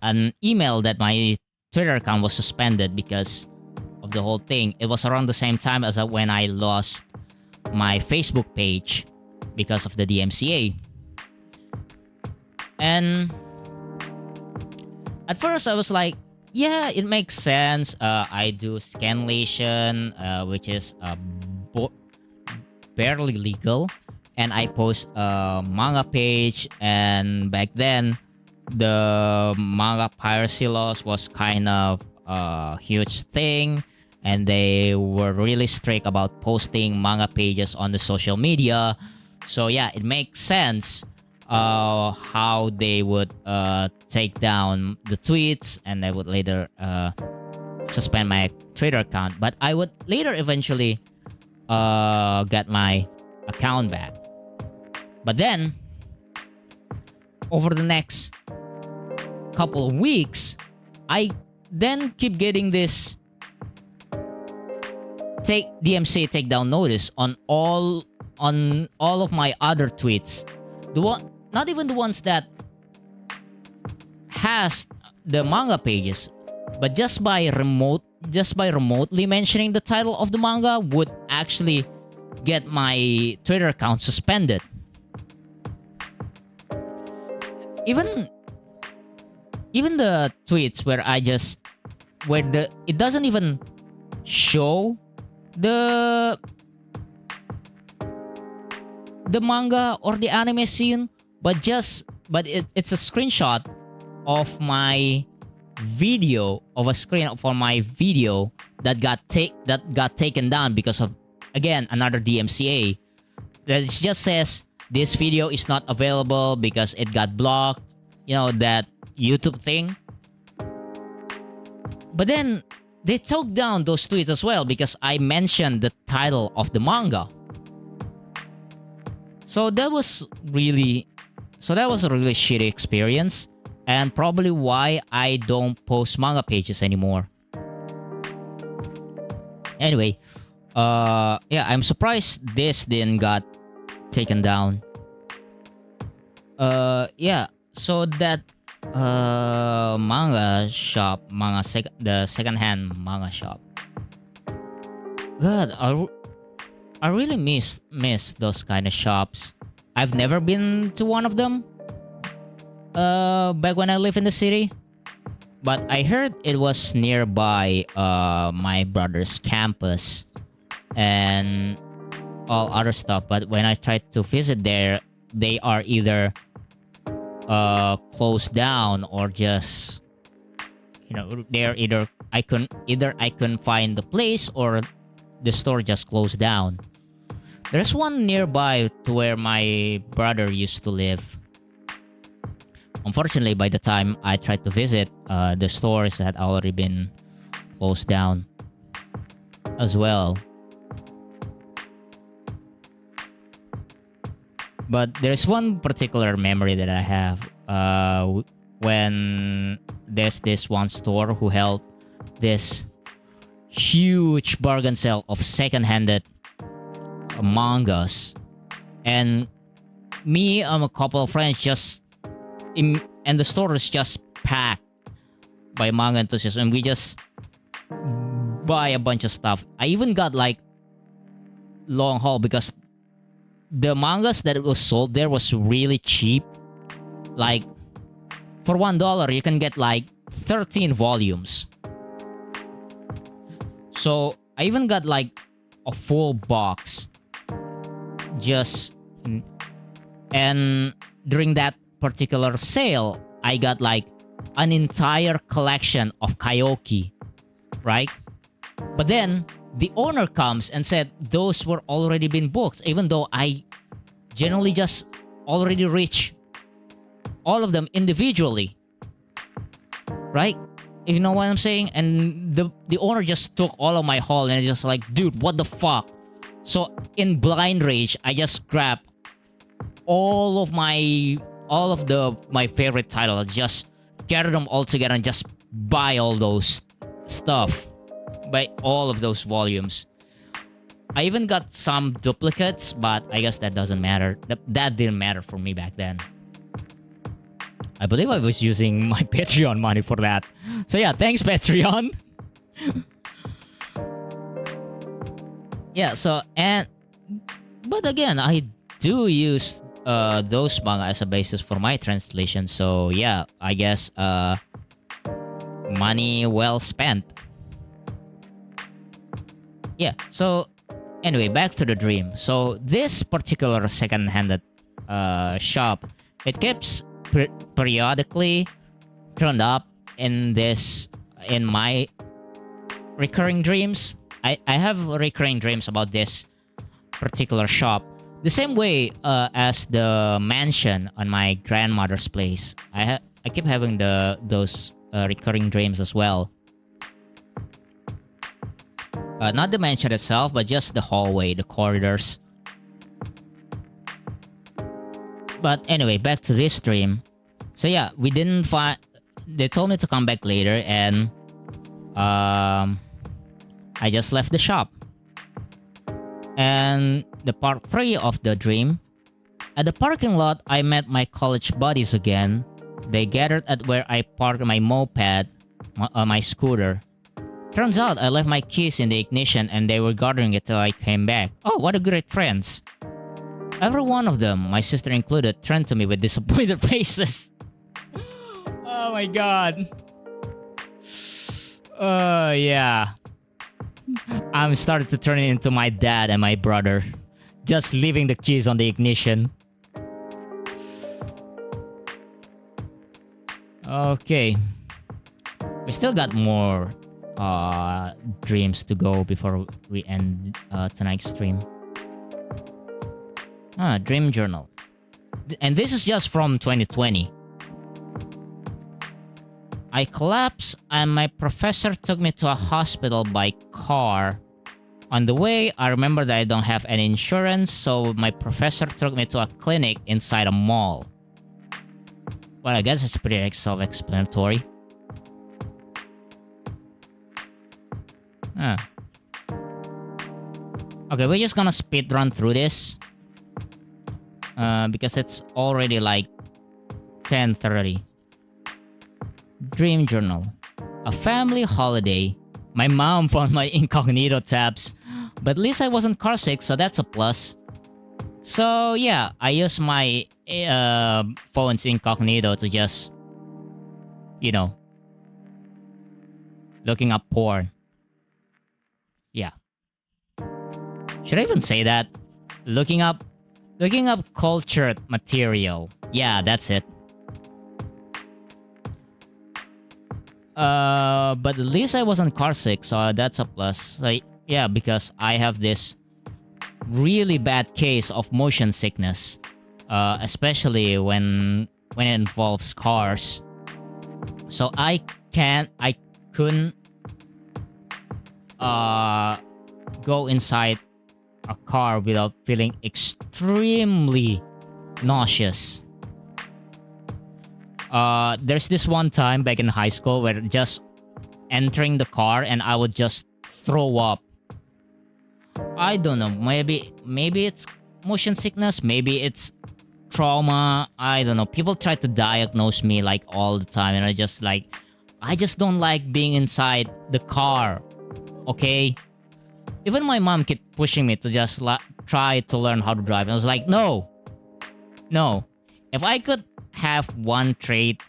an email that my Twitter account was suspended because of the whole thing. It was around the same time as when I lost my Facebook page because of the DMCA. And at first I was like, yeah, it makes sense. I do scanlation, which is barely legal. And I post a manga page, and back then, the manga piracy laws was kind of a huge thing, and they were really strict about posting manga pages on the social media. So yeah, it makes sense how they would take down the tweets, and they would later suspend my Twitter account. But I would later eventually get my account back. But then, over the next couple of weeks, I then keep getting this DMCA takedown notice on all of my other tweets. not even the ones that has the manga pages, but just by remotely mentioning the title of the manga would actually get my Twitter account suspended. Even the tweets where it doesn't even show the manga or the anime scene, but it's a screenshot of my video, of a screen for my video that got taken down because of, again, another DMCA. That it just says this video is not available because it got blocked, you know, that YouTube thing. But then they took down those tweets as well because I mentioned the title of the manga. So that was a really shitty experience, and probably why I don't post manga pages anymore. Anyway, yeah, I'm surprised this didn't got taken down. Yeah, so that manga shop, the secondhand manga shop. God, I really miss those kind of shops. I've never been to one of them back when I lived in the city, but I heard it was nearby my brother's campus and all other stuff. But when I tried to visit there, they are either closed down or just, you know, they're either I couldn't find the place or the store just closed down. There's one nearby to where my brother used to live. Unfortunately, by the time I tried to visit, the stores had already been closed down as well. But there's one particular memory that I have when there's this one store who held this huge bargain sale of second-handed mangas, and me and a couple of friends and the store is just packed by manga enthusiasts, and we just buy a bunch of stuff. I even got like long haul because the mangas that was sold there was really cheap. Like for $1 you can get like 13 volumes. So I even got like a full box. And during that particular sale, I got like an entire collection of Kaioki, right? But then the owner comes and said those were already been booked, even though I generally just already reached all of them individually, right? You know what I'm saying? And the owner just took all of my haul and just like, dude, what the fuck? So in blind rage, I just grabbed all of my favorite titles, just gather them all together and just buy all those stuff, buy all of those volumes. I even got some duplicates, but I guess that doesn't matter. That didn't matter for me back then. I believe I was using my Patreon money for that. So yeah, thanks Patreon. Yeah, so but again, I do use those manga as a basis for my translation. So yeah, I guess money well spent. Yeah, so anyway, back to the dream. So this particular second-handed shop, it keeps periodically turned up in my recurring dreams. I have recurring dreams about this particular shop. The same way as the mansion on my grandmother's place. I keep having those recurring dreams as well. Not the mansion itself, but just the hallway, the corridors. But anyway, back to this dream. So yeah, we didn't find... They told me to come back later, and I just left the shop. And the part 3 of the dream, At the parking lot, I met my college buddies again. They gathered at where I parked my moped, my scooter. Turns out I left my keys in the ignition and they were guarding it till I came back. Oh, what a great friends. Every one of them, my sister included, turned to me with disappointed faces. Oh my god. Yeah. I'm starting to turn into my dad and my brother. Just leaving the keys on the ignition. Okay. We still got more dreams to go before we end tonight's stream. Dream journal. And this is just from 2020. I collapsed and my professor took me to a hospital by car. On the way, I remember that I don't have any insurance, so my professor took me to a clinic inside a mall. Well, I guess it's pretty self-explanatory. Okay, we're just gonna speed run through this. Because it's already like 10:30. Dream journal. A family holiday. My mom found my incognito tabs. But at least I wasn't car sick, so that's a plus. So yeah, I used my phone's incognito to just, you know, looking up porn. Yeah. Should I even say that? Looking up cultured material. Yeah, that's it. But at least I wasn't car sick, so that's a plus. Like, yeah, because I have this really bad case of motion sickness, especially when it involves cars. So I couldn't go inside a car without feeling extremely nauseous. There's this one time back in high school where just entering the car and I would just throw up. I don't know, maybe it's motion sickness, maybe it's trauma, I don't know. People try to diagnose me like all the time and I just don't like being inside the car, okay? Even my mom kept pushing me to just try to learn how to drive. And I was like, no. If I could have one trait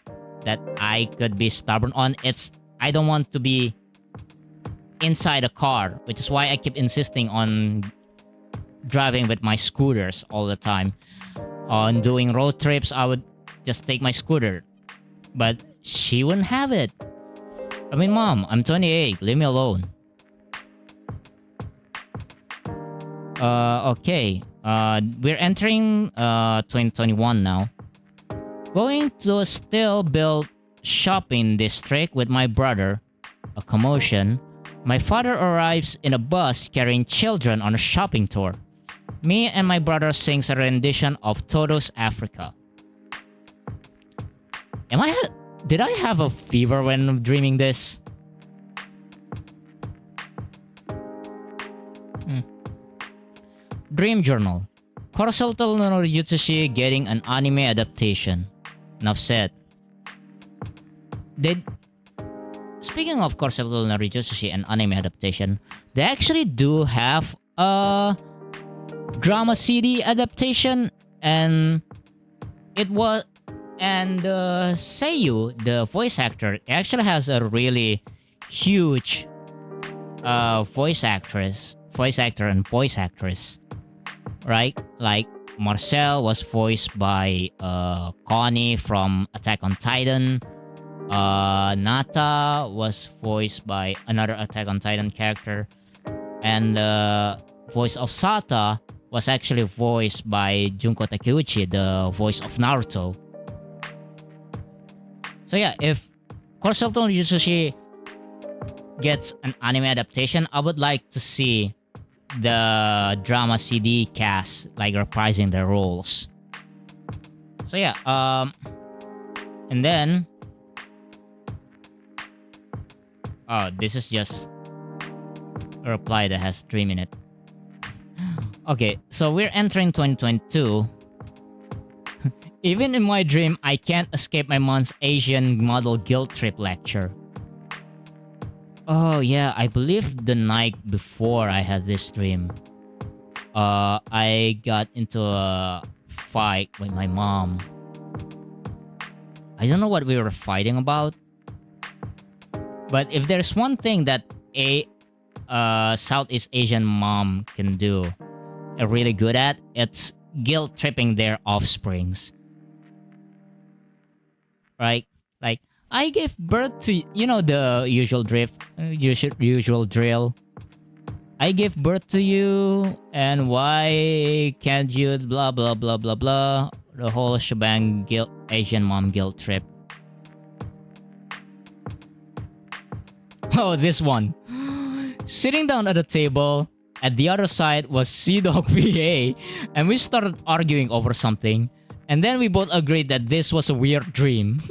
that I could be stubborn on, it's I don't want to be inside a car, which is why I keep insisting on driving with my scooters all the time. On doing road trips, I would just take my scooter. But she wouldn't have it. I mean, Mom, I'm 28, leave me alone. Okay. We're entering 2021 now. Going to a still-built shopping district with my brother. A commotion. My father arrives in a bus carrying children on a shopping tour. Me and my brother sings a rendition of Toto's Africa. Did I have a fever when dreaming this? Dream journal. Corseltel no Ryutsushi getting an anime adaptation. Enough said. Speaking of Corseltel no Ryutsushi and anime adaptation, they actually do have a drama CD adaptation, and Seiyu, the voice actor, actually has a really huge voice actor and voice actress. Right? Like, Marcel was voiced by Connie from Attack on Titan. Nata was voiced by another Attack on Titan character. And the voice of Sata was actually voiced by Junko Takeuchi, the voice of Naruto. So yeah, if Corseltel no Ryutsushi gets an anime adaptation, I would like to see the drama CD cast like reprising their roles. So yeah, and then this is just a reply that has 3 minutes. Okay, so we're entering 2022. Even in my dream, I can't escape my mom's Asian model guilt trip lecture. Oh yeah, I believe the night before I had this dream, I got into a fight with my mom. I don't know what we were fighting about. But if there's one thing that a Southeast Asian mom can do, really good at, it's guilt tripping their offsprings. Right? Like, I gave birth to, the usual usual drill. I gave birth to you, and why can't you blah blah blah blah blah. The whole shebang Asian mom guilt trip. Oh, this one. Sitting down at a table, at the other side was CDawgVA, and we started arguing over something, and then we both agreed that this was a weird dream.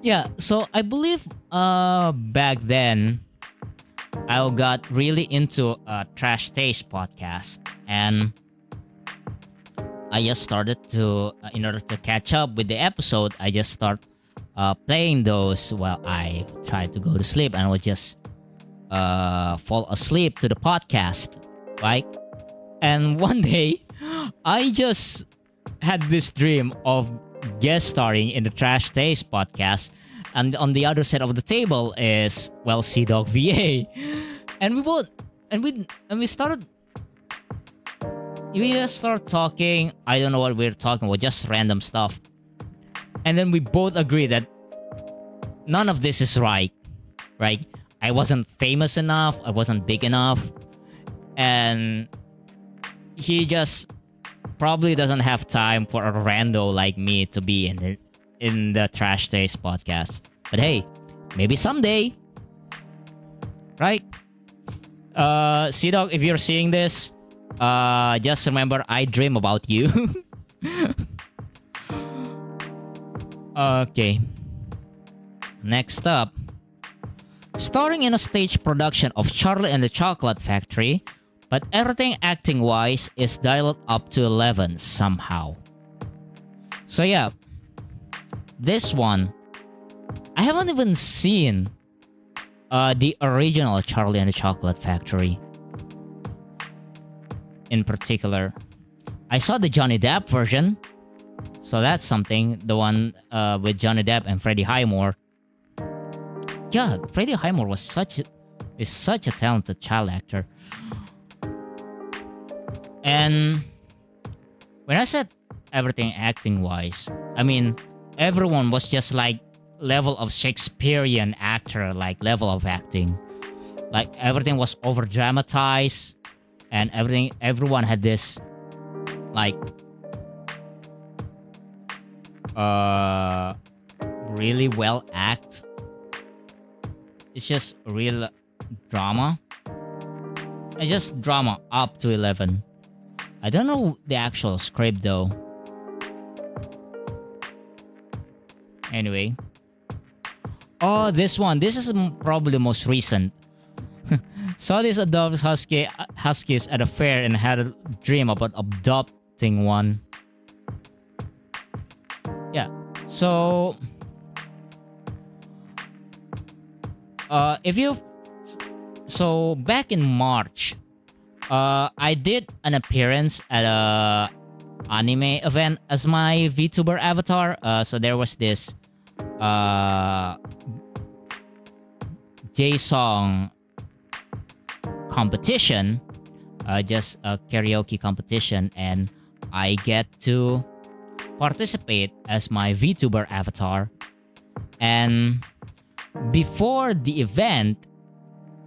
Yeah, so I believe back then, I got really into a Trash Taste podcast, and I just started to, in order to catch up with the episode, I just start playing those while I tried to go to sleep, and I would just fall asleep to the podcast, right? And one day, I just had this dream of guest starring in the Trash Taste podcast, and on the other side of the table is, well, CDawgVA, and we started. We just started talking. I don't know what we were talking about, just random stuff. And then we both agree that none of this is right. I wasn't famous enough, I wasn't big enough, and he just probably doesn't have time for a rando like me to be in the Trash Taste podcast. But hey, maybe someday. Right? CDawg, if you're seeing this, just remember I dream about you. Okay. Next up. Starring in a stage production of Charlie and the Chocolate Factory, but everything acting-wise is dialed up to 11 somehow. So yeah, this one, I haven't even seen the original Charlie and the Chocolate Factory. In particular, I saw the Johnny Depp version, so that's something. The one with Johnny Depp and Freddie Highmore. Yeah, Freddie Highmore is such a talented child actor. And when I said everything acting-wise, I mean everyone was just like level of Shakespearean actor, like level of acting. Like everything was over dramatized, and everyone had this like really well act. It's just real drama. It's just drama up to 11. I don't know the actual script though. Anyway. Oh, this one. This is probably the most recent. Saw these adopted huskies at a fair and had a dream about adopting one. Yeah. So so back in March, I did an appearance at a anime event as my Vtuber avatar. So there was this J-song competition, just a karaoke competition, and I get to participate as my Vtuber avatar. And before the event,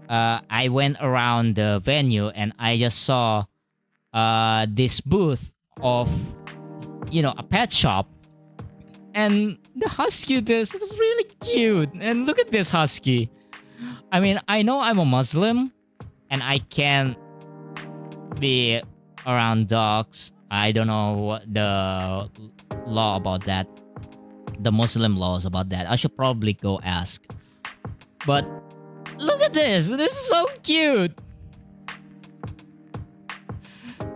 I went around the venue and I just saw this booth of, a pet shop. And the husky is really cute. And look at this husky. I mean, I know I'm a Muslim and I can't be around dogs. I don't know what the law about that. The Muslim laws about that. I should probably go ask. But look at this. This is so cute.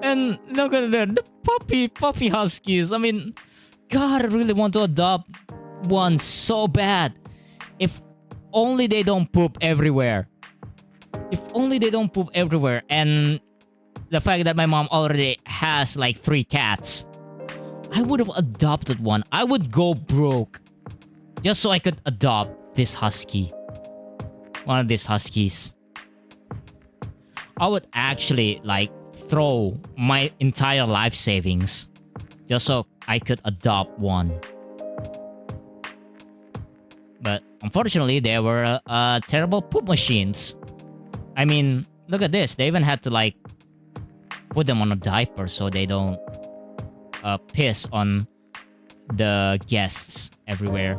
And look at the puppy huskies. I mean, god, I really want to adopt one so bad. If only they don't poop everywhere. If only they don't poop everywhere. And the fact that my mom already has like 3 cats, I would have adopted one. I would go broke just so I could adopt this husky. One of these huskies. I would actually like throw my entire life savings just so I could adopt one. But unfortunately, they were terrible poop machines. I mean, look at this. They even had to like put them on a diaper so they don't piss on the guests everywhere.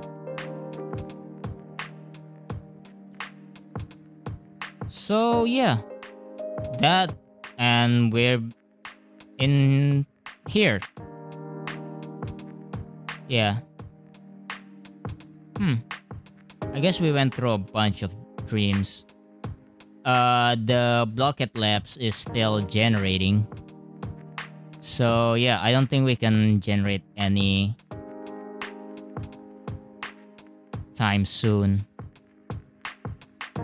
So yeah, that, and we're in here. Yeah. I guess we went through a bunch of dreams. The Blockade Labs is still generating. So yeah, I don't think we can generate any time soon.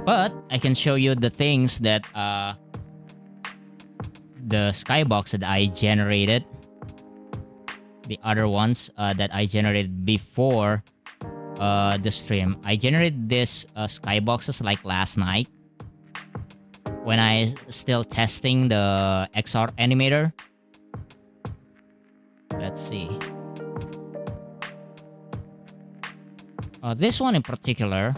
But I can show you the things that the Skybox that I generated. The other ones that I generated before the stream. I generated this Skyboxes like last night when I still testing the XR Animator. Let's see. This one in particular.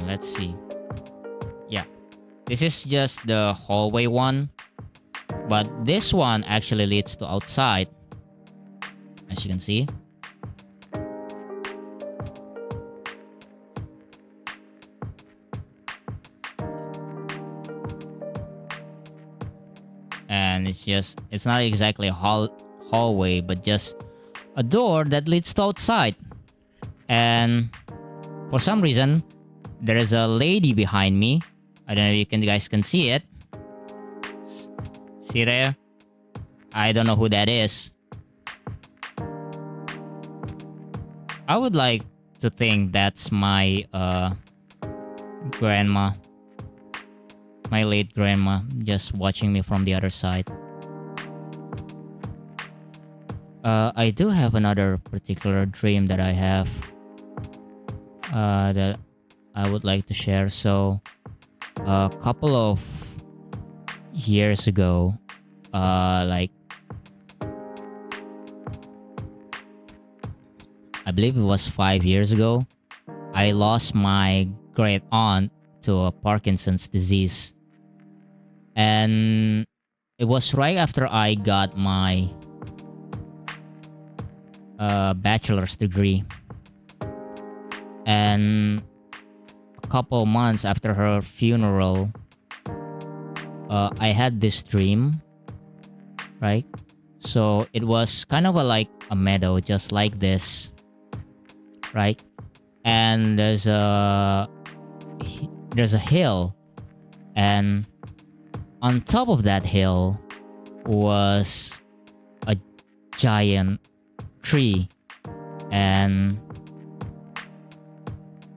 Let's see. Yeah. This is just the hallway one. But this one actually leads to outside. As you can see. And it's not exactly a hallway, but just a door that leads to outside. And for some reason, there is a lady behind me. I don't know if you guys can see it. See there? I don't know who that is. I would like to think that's my grandma. My late grandma, just watching me from the other side. I do have another particular dream that I have that I would like to share. So, a couple of years ago, like I believe it was 5 years ago, I lost my great aunt to a Parkinson's disease. And it was right after I got my bachelor's degree. And a couple months after her funeral, I had this dream, right? So it was kind of like a meadow, just like this, right? And there's a hill, and on top of that hill was a giant tree, and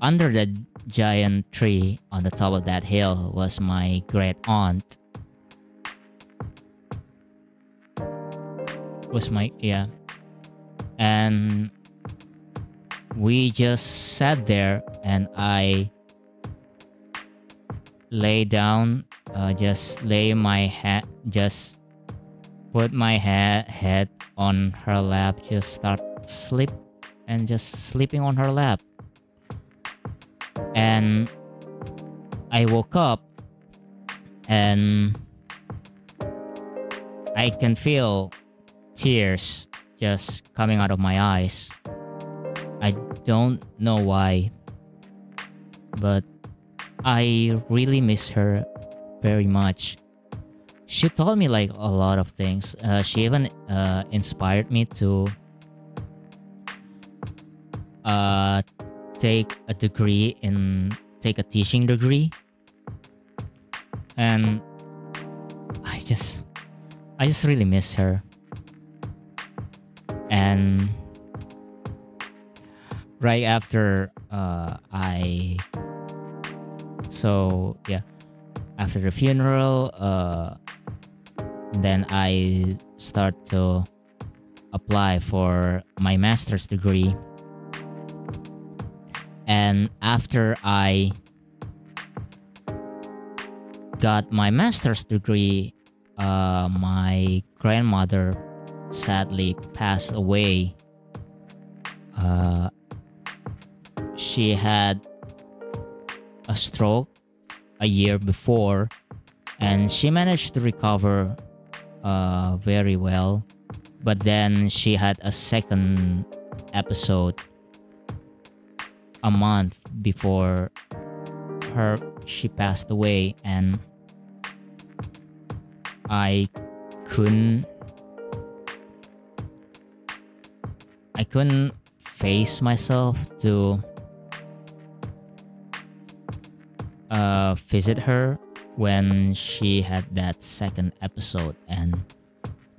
under the giant tree on the top of that hill was my great aunt. And we just sat there, and I lay down, just put my head on her lap, just start sleeping on her lap. And I woke up, and I can feel tears just coming out of my eyes. I don't know why, but I really miss her very much. She taught me like a lot of things. She even take a teaching degree, and I just really miss her. And right after after the funeral, then I start to apply for my master's degree. And after I got my master's degree, my grandmother sadly passed away. She had a stroke a year before, and she managed to recover very well, but then she had a second episode a month before she passed away, and I couldn't face myself to visit her when she had that second episode. And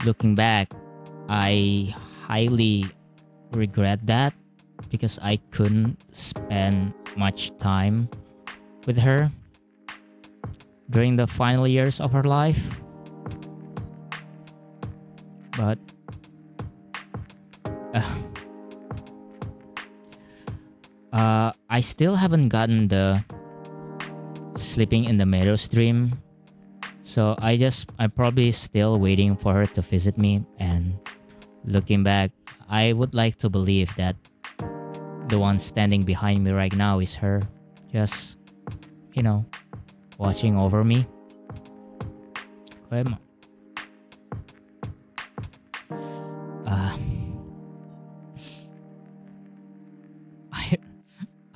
looking back, I highly regret that, because I couldn't spend much time with her during the final years of her life. But I still haven't gotten the Sleeping in the Meadows dream, so I'm probably still waiting for her to visit me. And looking back, I would like to believe that the one standing behind me right now is her, just, watching over me. Okay.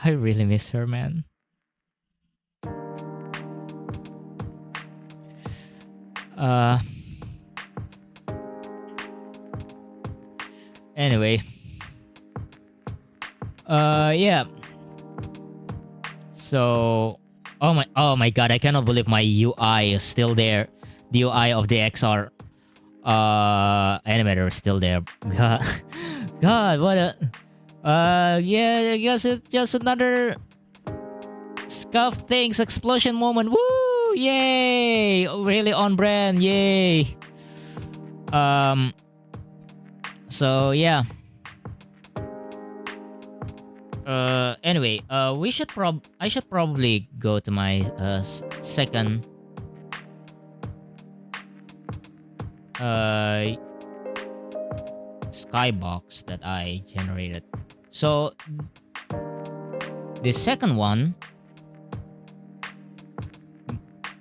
I really miss her, man. Anyway. Yeah. So, oh my god, I cannot believe my UI is still there. The UI of the XR animator is still there. God, what a yeah, I guess it's just another scuff things explosion moment. Woo! Yay! Really on brand. Yay! So yeah. Anyway, I should probably go to my second Skybox that I generated. So the second one,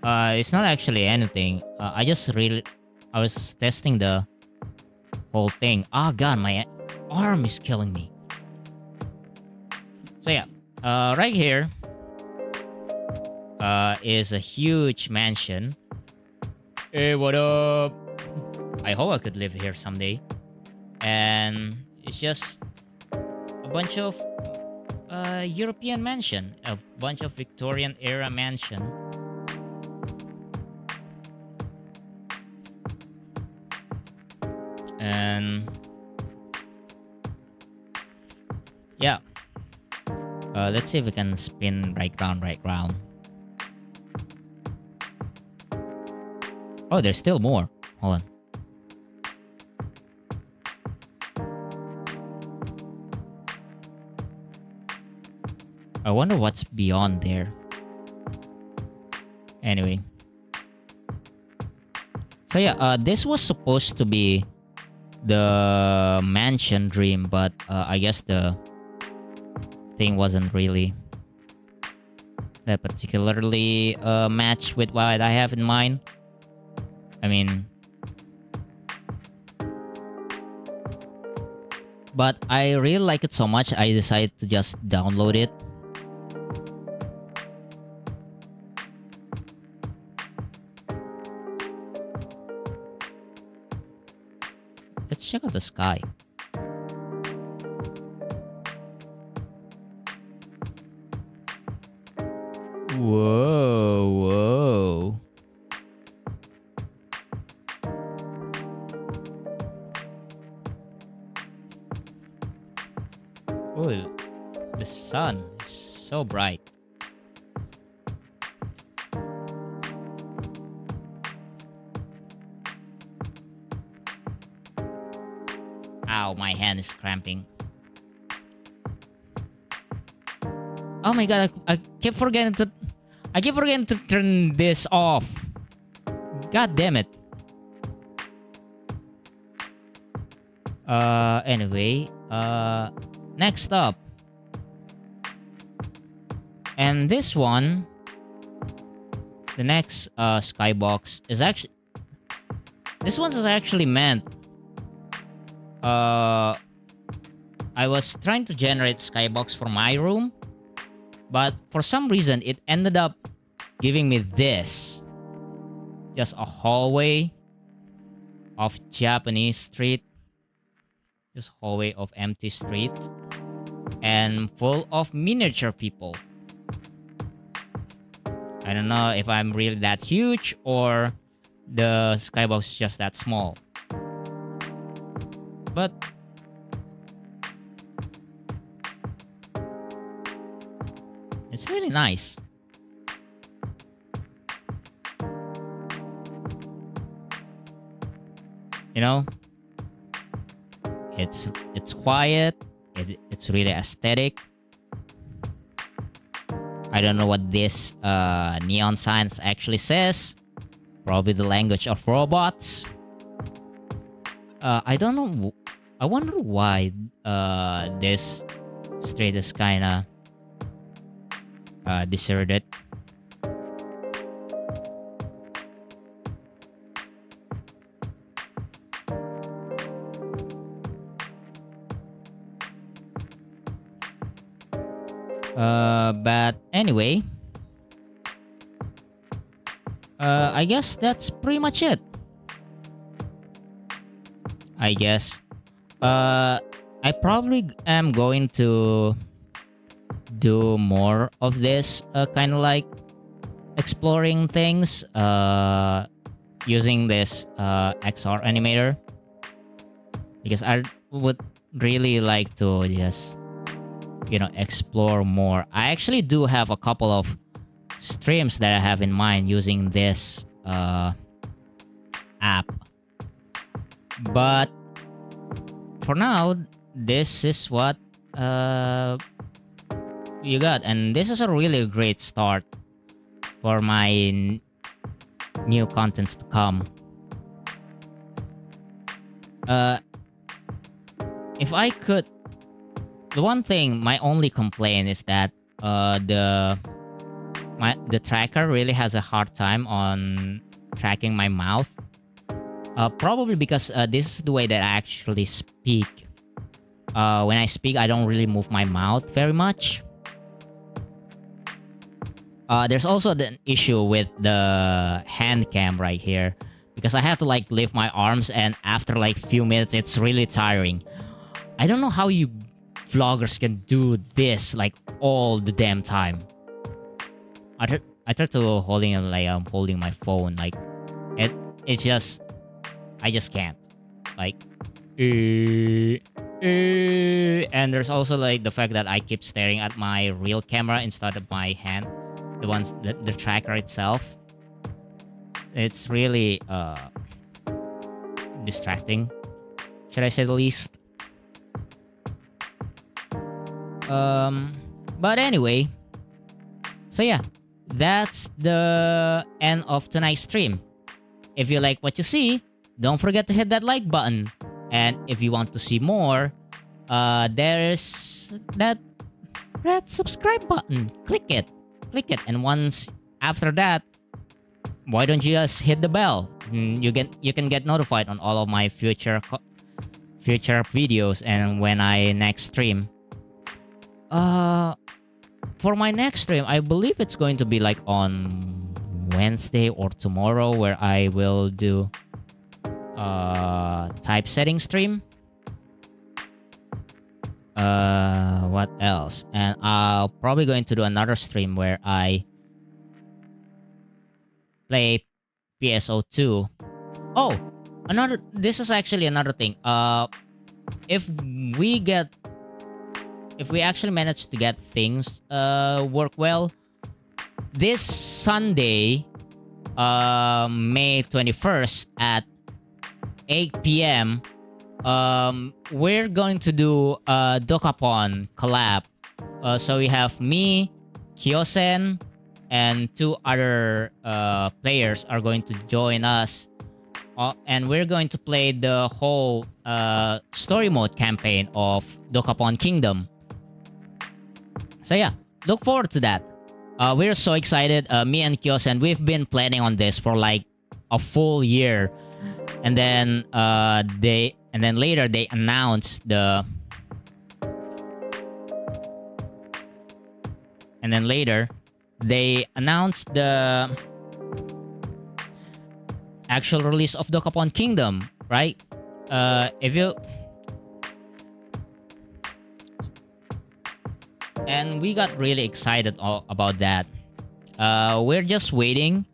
it's not actually anything. I was testing the whole thing. Oh god, my arm is killing me. So yeah, right here is a huge mansion. Hey, what up? I hope I could live here someday. And it's just a bunch of European mansion, a bunch of Victorian era mansion. And yeah. Let's see if we can spin right round. Oh, there's still more. Hold on. I wonder what's beyond there. Anyway. So yeah, this was supposed to be the mansion dream, but I guess the thing wasn't really that particularly match with what I have in mind. I mean, but I really like it so much, I decided to just download it. Let's check out the sky. sun is so bright. Ow, my hand is cramping. Oh my god, I keep forgetting to turn this off. God damn it. Anyway, next up. And this one, the next Skybox is actually, this one's is actually meant, I was trying to generate Skybox for my room, but for some reason it ended up giving me this. Just a hallway of Japanese street. Just hallway of empty street. And full of miniature people. I don't know if I'm really that huge or the Skybox is just that small. But it's really nice. You know, it's quiet. It's really aesthetic. I don't know what this neon signs actually says. Probably the language of robots. I don't know. I wonder why this street is kinda deserted. But anyway, I guess that's pretty much it. I guess. I probably am going to do more of this kind of like exploring things using this XR animator, because I would really like to just, you know, explore more. I actually do have a couple of streams that I have in mind using this app, but for now this is what you got, and this is a really great start for my new contents to come. If I could, the one thing, my only complaint is that the tracker really has a hard time on tracking my mouth. Probably because this is the way that I actually speak. When I speak, I don't really move my mouth very much. There's also the issue with the hand cam right here, because I have to like lift my arms, and after like few minutes, it's really tiring. I don't know how you vloggers can do this like all the damn time. I try to holding it like I'm holding my phone. Like it's just, I just can't. Like, and there's also like the fact that I keep staring at my real camera instead of my hand, the tracker itself. It's really distracting, should I say the least. But anyway, so yeah, that's the end of tonight's stream. If you like what you see, don't forget to hit that like button. And if you want to see more, there's that red subscribe button. Click it. And once after that, why don't you just hit the bell? You can get notified on all of my future videos and when I next stream. For my next stream, I believe it's going to be like on Wednesday or tomorrow, where I will do typesetting stream. What else? And I'll probably going to do another stream where I play PSO2. Oh, this is actually another thing. If we get if we actually manage to get things work well, this Sunday, May 21st at 8 p.m. We're going to do a Dokapon collab. So we have me, Kyosen, and 2 other players are going to join us. And we're going to play the whole story mode campaign of Dokapon Kingdom. So yeah, look forward to that. We're so excited. Me and Kyosen, we've been planning on this for like a full year. And then later they announced the actual release of Dokapon Kingdom, right? And we got really excited about that. We're just waiting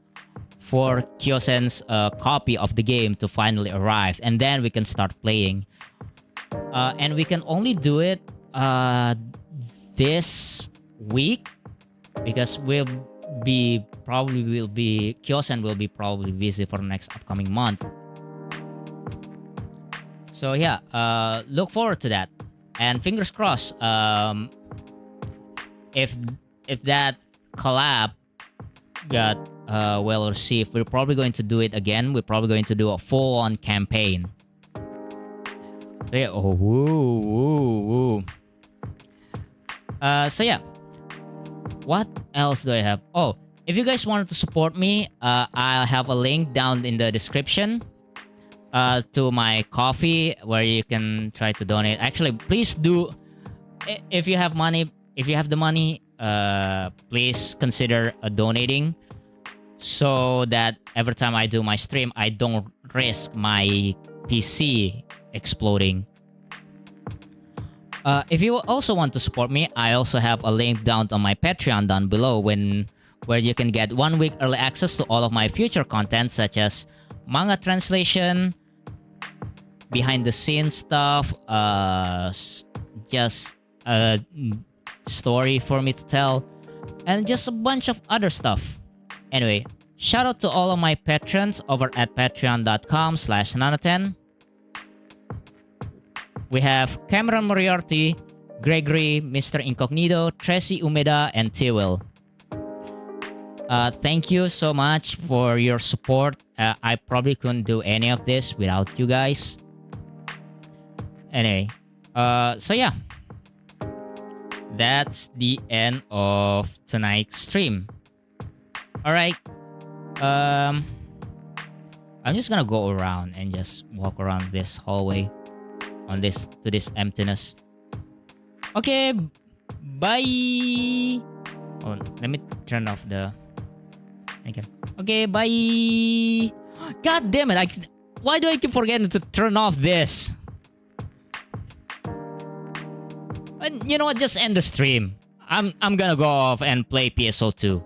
for Kyosen's copy of the game to finally arrive, and then we can start playing. And we can only do it this week because Kyosen will be probably busy for the next upcoming month. So yeah, look forward to that, and fingers crossed. If that collab got well received, we're probably going to do it again. We're probably going to do a full-on campaign. So yeah, woo. So yeah, what else do I have? Oh, if you guys wanted to support me, I'll have a link down in the description to my coffee where you can try to donate. Actually, please do. If you have money, if you have the money, please consider donating, so that every time I do my stream, I don't risk my PC exploding. If you also want to support me, I also have a link down on my Patreon down below, where you can get 1 week early access to all of my future content, such as manga translation, behind the scenes stuff, just a story for me to tell, and just a bunch of other stuff. Anyway, shout out to all of my patrons over at patreon.com/Nanaten. We have Cameron Moriarty, Gregory, Mr. Incognito, Tracy Umeda, and Tiwil. Thank you so much for your support. I probably couldn't do any of this without you guys. Anyway, so yeah. That's the end of tonight's stream. Alright. I'm just gonna go around and just walk around this hallway to this emptiness. Okay, bye. Oh, let me turn off the. Okay, bye. God damn it! Why do I keep forgetting to turn off this? And you know what? Just end the stream. I'm gonna go off and play PSO2.